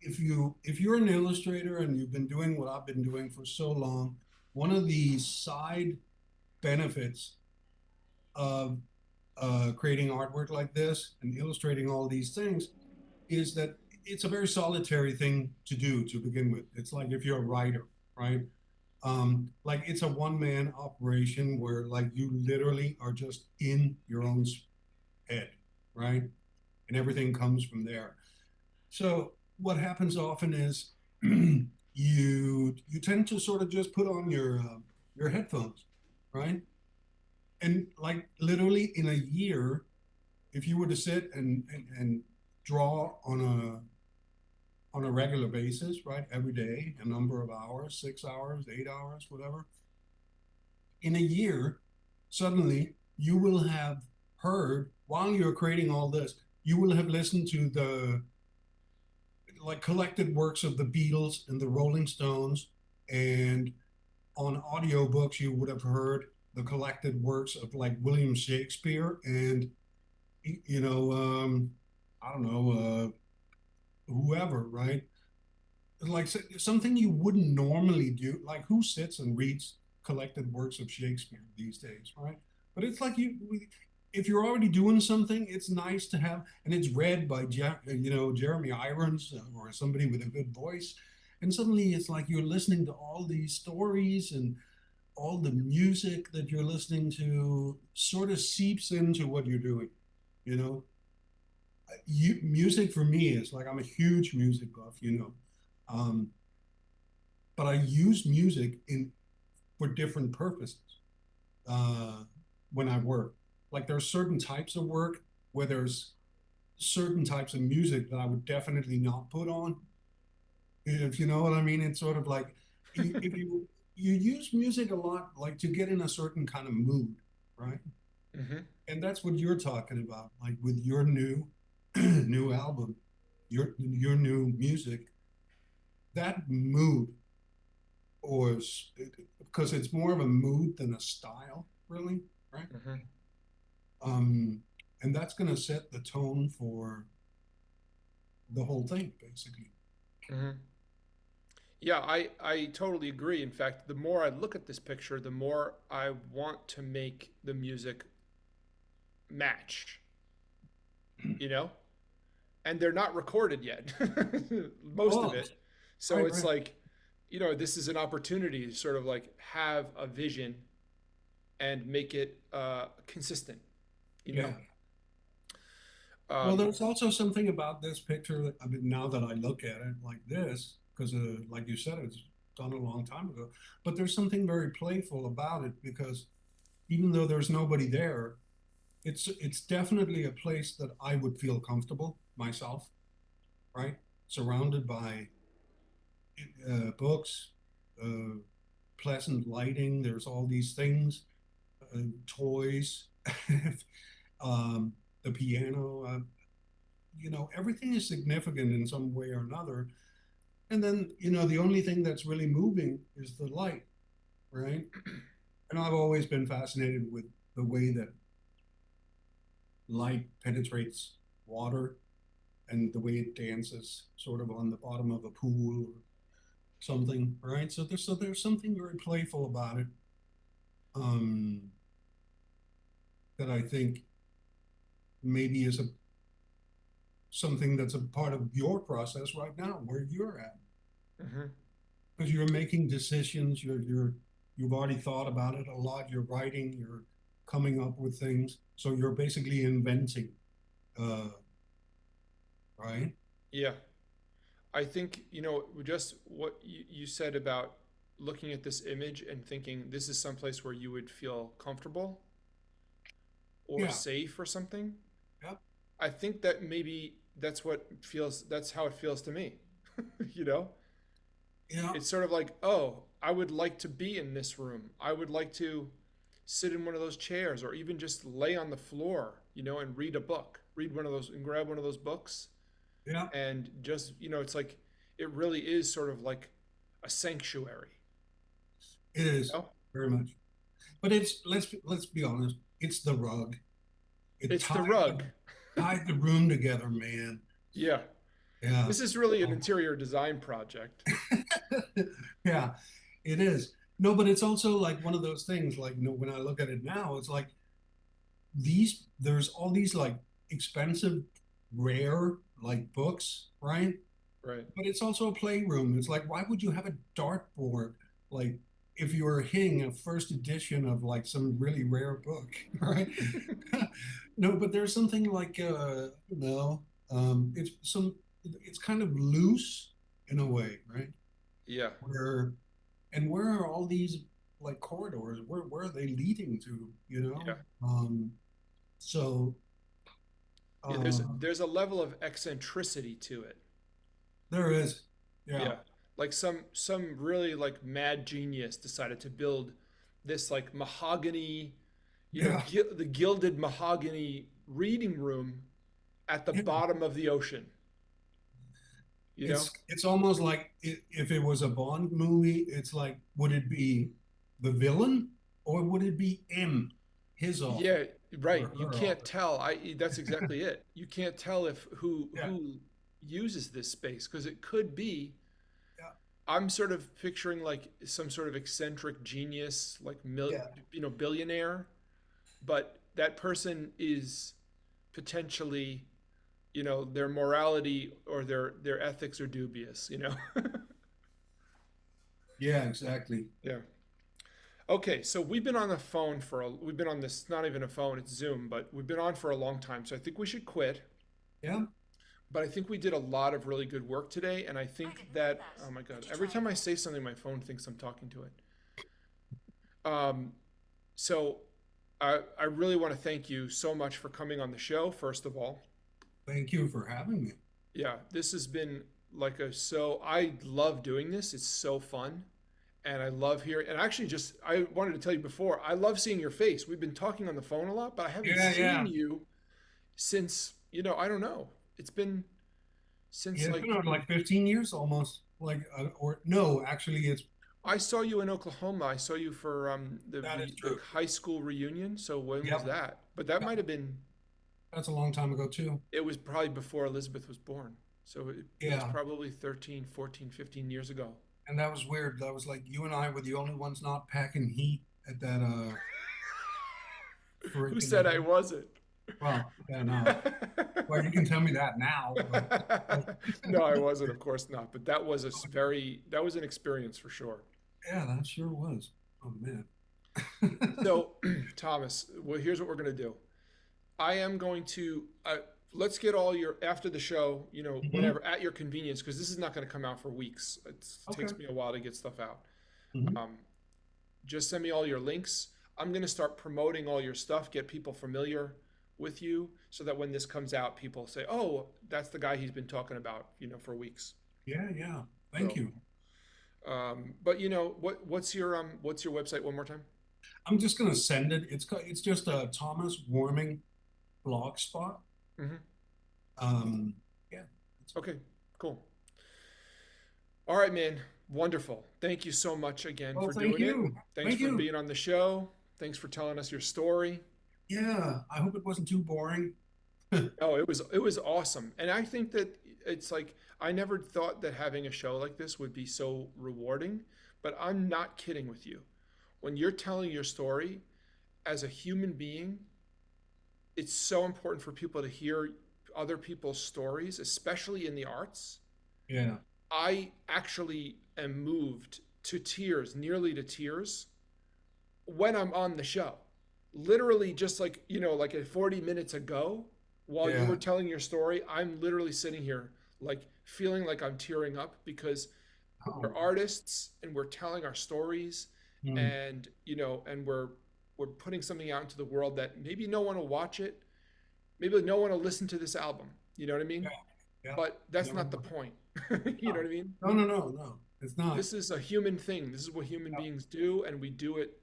[SPEAKER 2] if you're an illustrator and you've been doing what I've been doing for so long, one of the side benefits of creating artwork like this and illustrating all these things is that it's a very solitary thing to do to begin with. It's like if you're a writer, right? Like it's a one-man operation where like you literally are just in your own head, right? And everything comes from there. So what happens often is you tend to sort of just put on your headphones, right? And like literally in a year, if you were to sit and draw on a regular basis, right, every day, a number of hours, 6 hours, 8 hours, whatever, in a year, suddenly you will have heard while you're creating all this, you will have listened to the like collected works of the Beatles and the Rolling Stones, and on audiobooks you would have heard the collected works of like William Shakespeare and you know I don't know whoever, right? Like something you wouldn't normally do. Like who sits and reads collected works of Shakespeare these days, right? But it's like if you're already doing something, it's nice to have, and it's read by Jeremy Irons or somebody with a good voice, and suddenly it's like you're listening to all these stories and all the music that you're listening to sort of seeps into what you're doing, you know. Music for me is like I'm a huge music buff, um, but I use music in for different purposes uh, when I work. Like there's certain types of work where there's certain types of music that I would definitely not put on. If you know what I mean, it's sort of like if you use music a lot, like to get in a certain kind of mood, right?
[SPEAKER 1] Hmm.
[SPEAKER 2] And that's what you're talking about, like with your new new album, your new music. That mood, or because it's more of a mood than a style, really, right?
[SPEAKER 1] Hmm.
[SPEAKER 2] Um, and that's going to set the tone for the whole thing, basically.
[SPEAKER 1] Hmm. Yeah, I totally agree. In fact, the more I look at this picture, the more I want to make the music match, you know? And they're not recorded yet, most of
[SPEAKER 2] Oh,
[SPEAKER 1] it. So
[SPEAKER 2] right,
[SPEAKER 1] it's
[SPEAKER 2] right.
[SPEAKER 1] like, this is an opportunity to sort of like have a vision and make it consistent, you know?
[SPEAKER 2] Yeah. Well,
[SPEAKER 1] Um,
[SPEAKER 2] there's also something about this picture that, I mean, now that I look at it like this, because like you said, it's done a long time ago, but there's something very playful about it because even though there's nobody there, it's definitely a place that I would feel comfortable myself, right? Surrounded by books, uh, pleasant lighting. There's all these things, toys, um, the piano. Everything is significant in some way or another. And then, the only thing that's really moving is the light, right? And I've always been fascinated with the way that light penetrates water and the way it dances sort of on the bottom of a pool or something, right? So there's something very playful about it, um, that I think maybe is something that's a part of your process right now, where you're at,
[SPEAKER 1] mhm.
[SPEAKER 2] because you're making decisions. You've already thought about it a lot. You're writing. You're coming up with things. So you're basically inventing, uh, right?
[SPEAKER 1] Yeah. I think, just what you said about looking at this image and thinking this is someplace where you would feel comfortable or
[SPEAKER 2] Yeah.
[SPEAKER 1] safe or something.
[SPEAKER 2] Yeah.
[SPEAKER 1] I think that maybe that's how it feels to me. you know?
[SPEAKER 2] Yeah.
[SPEAKER 1] It's sort of like, oh, I would like to be in this room. I would like to sit in one of those chairs or even just lay on the floor, and read a book. Read one of those and grab one of those books
[SPEAKER 2] Yeah.
[SPEAKER 1] and just, it's like it really is sort of like a sanctuary.
[SPEAKER 2] It
[SPEAKER 1] You
[SPEAKER 2] is
[SPEAKER 1] know?
[SPEAKER 2] very much. But it's let's be honest, it's the rug. It
[SPEAKER 1] It's the rug.
[SPEAKER 2] tied the room together, man.
[SPEAKER 1] Yeah.
[SPEAKER 2] Yeah.
[SPEAKER 1] This is really an interior design project.
[SPEAKER 2] Yeah, it is. No, but it's also like one of those things, like, when I look at it now, it's like there's all these like expensive, rare like books, right?
[SPEAKER 1] Right.
[SPEAKER 2] But it's also a playroom. It's like, why would you have a dartboard? Like, if you were hitting a first edition of like some really rare book, right? No, but there's something like, no, it's kind of loose in a way, right?
[SPEAKER 1] Yeah.
[SPEAKER 2] Where, and where are all these like corridors? Where are they leading to, you
[SPEAKER 1] Yeah.
[SPEAKER 2] know? So,
[SPEAKER 1] Yeah,
[SPEAKER 2] uh,
[SPEAKER 1] there's a level of eccentricity to it.
[SPEAKER 2] there is, yeah,
[SPEAKER 1] Yeah. Like some really like mad genius decided to build this like mahogany,
[SPEAKER 2] yeah.
[SPEAKER 1] the gilded mahogany reading room at the
[SPEAKER 2] Yeah.
[SPEAKER 1] bottom of the ocean, you know?
[SPEAKER 2] It's almost like, if it was a Bond movie, it's like, would it be the villain or would it be M, his office
[SPEAKER 1] Yeah,
[SPEAKER 2] or
[SPEAKER 1] right. You
[SPEAKER 2] her
[SPEAKER 1] can't
[SPEAKER 2] office?
[SPEAKER 1] tell. That's exactly it. You can't tell if
[SPEAKER 2] Yeah,
[SPEAKER 1] who uses this space because it could be.
[SPEAKER 2] yeah,
[SPEAKER 1] I'm sort of picturing like some sort of eccentric genius, like
[SPEAKER 2] yeah,
[SPEAKER 1] billionaire, but that person is potentially, their morality or their ethics are dubious.
[SPEAKER 2] yeah, exactly.
[SPEAKER 1] Yeah. Okay, so we've been on this, not even a phone, it's Zoom, but we've been on for a long time. So I think we should quit.
[SPEAKER 2] Yeah,
[SPEAKER 1] But I think we did a lot of really good work today, and I think that, oh my God, every time I say something, my phone thinks I'm talking to it. Um, so I really want to thank you so much for coming on the show, first of all.
[SPEAKER 2] thank you for having me.
[SPEAKER 1] Yeah, this has been I love doing this. It's so fun. And I love hearing, and actually, just I wanted to tell you before, I love seeing your face. We've been talking on the phone a lot, but I haven't
[SPEAKER 2] Yeah,
[SPEAKER 1] seen
[SPEAKER 2] yeah,
[SPEAKER 1] you since, I don't know. It's been since
[SPEAKER 2] yeah. It's been
[SPEAKER 1] like
[SPEAKER 2] on like 15 years almost. Like, or no, actually, it's
[SPEAKER 1] I saw you in Oklahoma. I saw you for
[SPEAKER 2] that is
[SPEAKER 1] the
[SPEAKER 2] true.
[SPEAKER 1] high school reunion. So when was
[SPEAKER 2] Yep,
[SPEAKER 1] that? But that
[SPEAKER 2] yep.
[SPEAKER 1] might have been,
[SPEAKER 2] That's a long time ago too.
[SPEAKER 1] it was probably before Elizabeth was born. So it was
[SPEAKER 2] Yeah,
[SPEAKER 1] probably 13, 14, 15 years ago.
[SPEAKER 2] and that was weird. That was like, you and I were the only ones not packing heat at that
[SPEAKER 1] Who
[SPEAKER 2] freaking
[SPEAKER 1] said I
[SPEAKER 2] event.
[SPEAKER 1] wasn't?
[SPEAKER 2] Well, yeah, no. Well, you can tell me that now, but
[SPEAKER 1] No, I wasn't, of course not. But that was an experience for sure.
[SPEAKER 2] yeah, that sure was. Oh man.
[SPEAKER 1] So, Thomas, well, here's what we're gonna do. I am going to let's get all your after the show,
[SPEAKER 2] Mhm.
[SPEAKER 1] whenever at your convenience, because this is not going to come out for weeks. It
[SPEAKER 2] Okay.
[SPEAKER 1] takes me a while to get stuff out.
[SPEAKER 2] Mhm.
[SPEAKER 1] Um, just send me all your links. I'm going to start promoting all your stuff, get people familiar with you, so that when this comes out, people say, "Oh, that's the guy he's been talking about," for weeks.
[SPEAKER 2] Yeah, yeah. Thank
[SPEAKER 1] So,
[SPEAKER 2] you.
[SPEAKER 1] but what's your website one more time?
[SPEAKER 2] I'm just gonna send it. It's just a Thomas Warming blog spot.
[SPEAKER 1] Hmm.
[SPEAKER 2] Um, yeah.
[SPEAKER 1] Okay, cool. All right, man. Wonderful. Thank you so much again
[SPEAKER 2] Well,
[SPEAKER 1] for
[SPEAKER 2] thank
[SPEAKER 1] doing it.
[SPEAKER 2] you.
[SPEAKER 1] Thanks
[SPEAKER 2] Thank
[SPEAKER 1] for
[SPEAKER 2] you.
[SPEAKER 1] being on the show. Thanks for telling us your story.
[SPEAKER 2] Yeah. I hope it wasn't too boring.
[SPEAKER 1] Oh, it was awesome. And I think that it's like I never thought that having a show like this would be so rewarding, but I'm not kidding with you. When you're telling your story as a human being, it's so important for people to hear other people's stories, especially in the arts.
[SPEAKER 2] Yeah.
[SPEAKER 1] I actually am moved to tears, nearly to tears, when I'm on the show. Literally, just like, like 40 minutes ago, while you were
[SPEAKER 2] Yeah.
[SPEAKER 1] telling your story, I'm literally sitting here, like, feeling like I'm tearing up because
[SPEAKER 2] Oh.
[SPEAKER 1] we're artists and we're telling our stories
[SPEAKER 2] Mm.
[SPEAKER 1] and, and we're putting something out into the world that maybe no one will watch it. Maybe no one will listen to this album. You know what I
[SPEAKER 2] Yeah.
[SPEAKER 1] mean?
[SPEAKER 2] Yeah.
[SPEAKER 1] But that's
[SPEAKER 2] Never
[SPEAKER 1] not the
[SPEAKER 2] mind.
[SPEAKER 1] point. You know
[SPEAKER 2] No.
[SPEAKER 1] what I mean?
[SPEAKER 2] No, no, no, no. It's not.
[SPEAKER 1] This is a human thing. This is what human beings do, and we do it,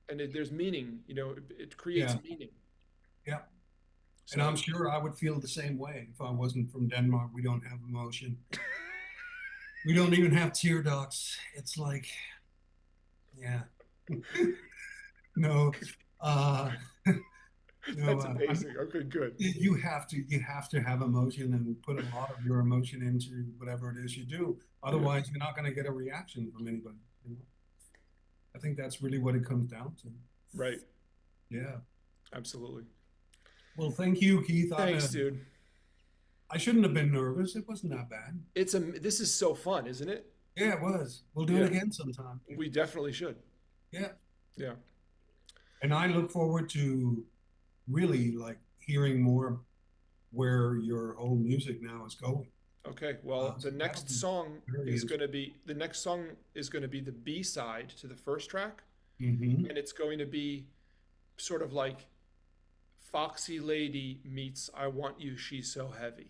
[SPEAKER 1] and there's meaning. It creates
[SPEAKER 2] Yeah.
[SPEAKER 1] meaning.
[SPEAKER 2] Yeah. And I'm
[SPEAKER 1] So
[SPEAKER 2] sure I would feel the same way if I wasn't from Denmark. We don't have emotion. We don't even have tear ducts. It's like, Yeah. No, uh, no,
[SPEAKER 1] That's
[SPEAKER 2] I mean,
[SPEAKER 1] amazing. Okay, good.
[SPEAKER 2] you have to have emotion and put a lot of your emotion into whatever it is you do.
[SPEAKER 1] Yeah,
[SPEAKER 2] Otherwise, you're not going to get a reaction from anybody. You know, I think that's really what it comes down to.
[SPEAKER 1] right.
[SPEAKER 2] Yeah.
[SPEAKER 1] Absolutely.
[SPEAKER 2] Well, thank you, Keith.
[SPEAKER 1] Thanks, dude.
[SPEAKER 2] I shouldn't have been nervous. It wasn't that bad.
[SPEAKER 1] This is so fun, isn't it?
[SPEAKER 2] Yeah, it was. We'll do it
[SPEAKER 1] Yeah,
[SPEAKER 2] again sometime.
[SPEAKER 1] we definitely should.
[SPEAKER 2] Yeah.
[SPEAKER 1] Yeah.
[SPEAKER 2] And I look forward to really like hearing more where your whole music now is going.
[SPEAKER 1] Okay. Well,
[SPEAKER 2] So that'll be very interesting.
[SPEAKER 1] the next song is going to be the B side to the first track,
[SPEAKER 2] Hmm.
[SPEAKER 1] and it's going to be sort of like Foxy Lady meets I Want You, She's So Heavy.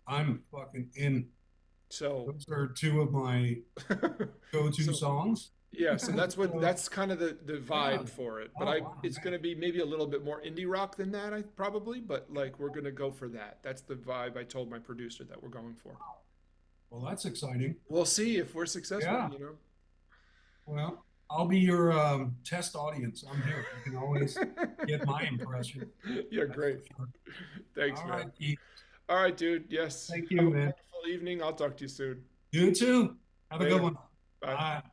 [SPEAKER 2] I'm fucking in.
[SPEAKER 1] So,
[SPEAKER 2] Those are two of my go-to
[SPEAKER 1] so
[SPEAKER 2] songs.
[SPEAKER 1] yeah, so
[SPEAKER 2] So,
[SPEAKER 1] that's kind of the
[SPEAKER 2] yeah.
[SPEAKER 1] vibe for it. But
[SPEAKER 2] Oh
[SPEAKER 1] I
[SPEAKER 2] wow,
[SPEAKER 1] it's
[SPEAKER 2] man.
[SPEAKER 1] going to be maybe a little bit more indie rock than that, I probably, but like we're going to go for that. That's the vibe I told my producer that we're going for.
[SPEAKER 2] Well, that's exciting.
[SPEAKER 1] We'll see if we're successful,
[SPEAKER 2] Yeah.
[SPEAKER 1] you know.
[SPEAKER 2] Well, I'll be your test audience. I'm here. You can always get my impression.
[SPEAKER 1] Yeah,
[SPEAKER 2] That's
[SPEAKER 1] great.
[SPEAKER 2] for sure.
[SPEAKER 1] Thanks,
[SPEAKER 2] All
[SPEAKER 1] man.
[SPEAKER 2] right, Keith.
[SPEAKER 1] All right, dude. Yes.
[SPEAKER 2] Thank
[SPEAKER 1] Have
[SPEAKER 2] you,
[SPEAKER 1] a
[SPEAKER 2] man.
[SPEAKER 1] wonderful evening. I'll talk to you soon.
[SPEAKER 2] You too. Have a good
[SPEAKER 1] Later.
[SPEAKER 2] one.
[SPEAKER 1] Bye.
[SPEAKER 2] Bye.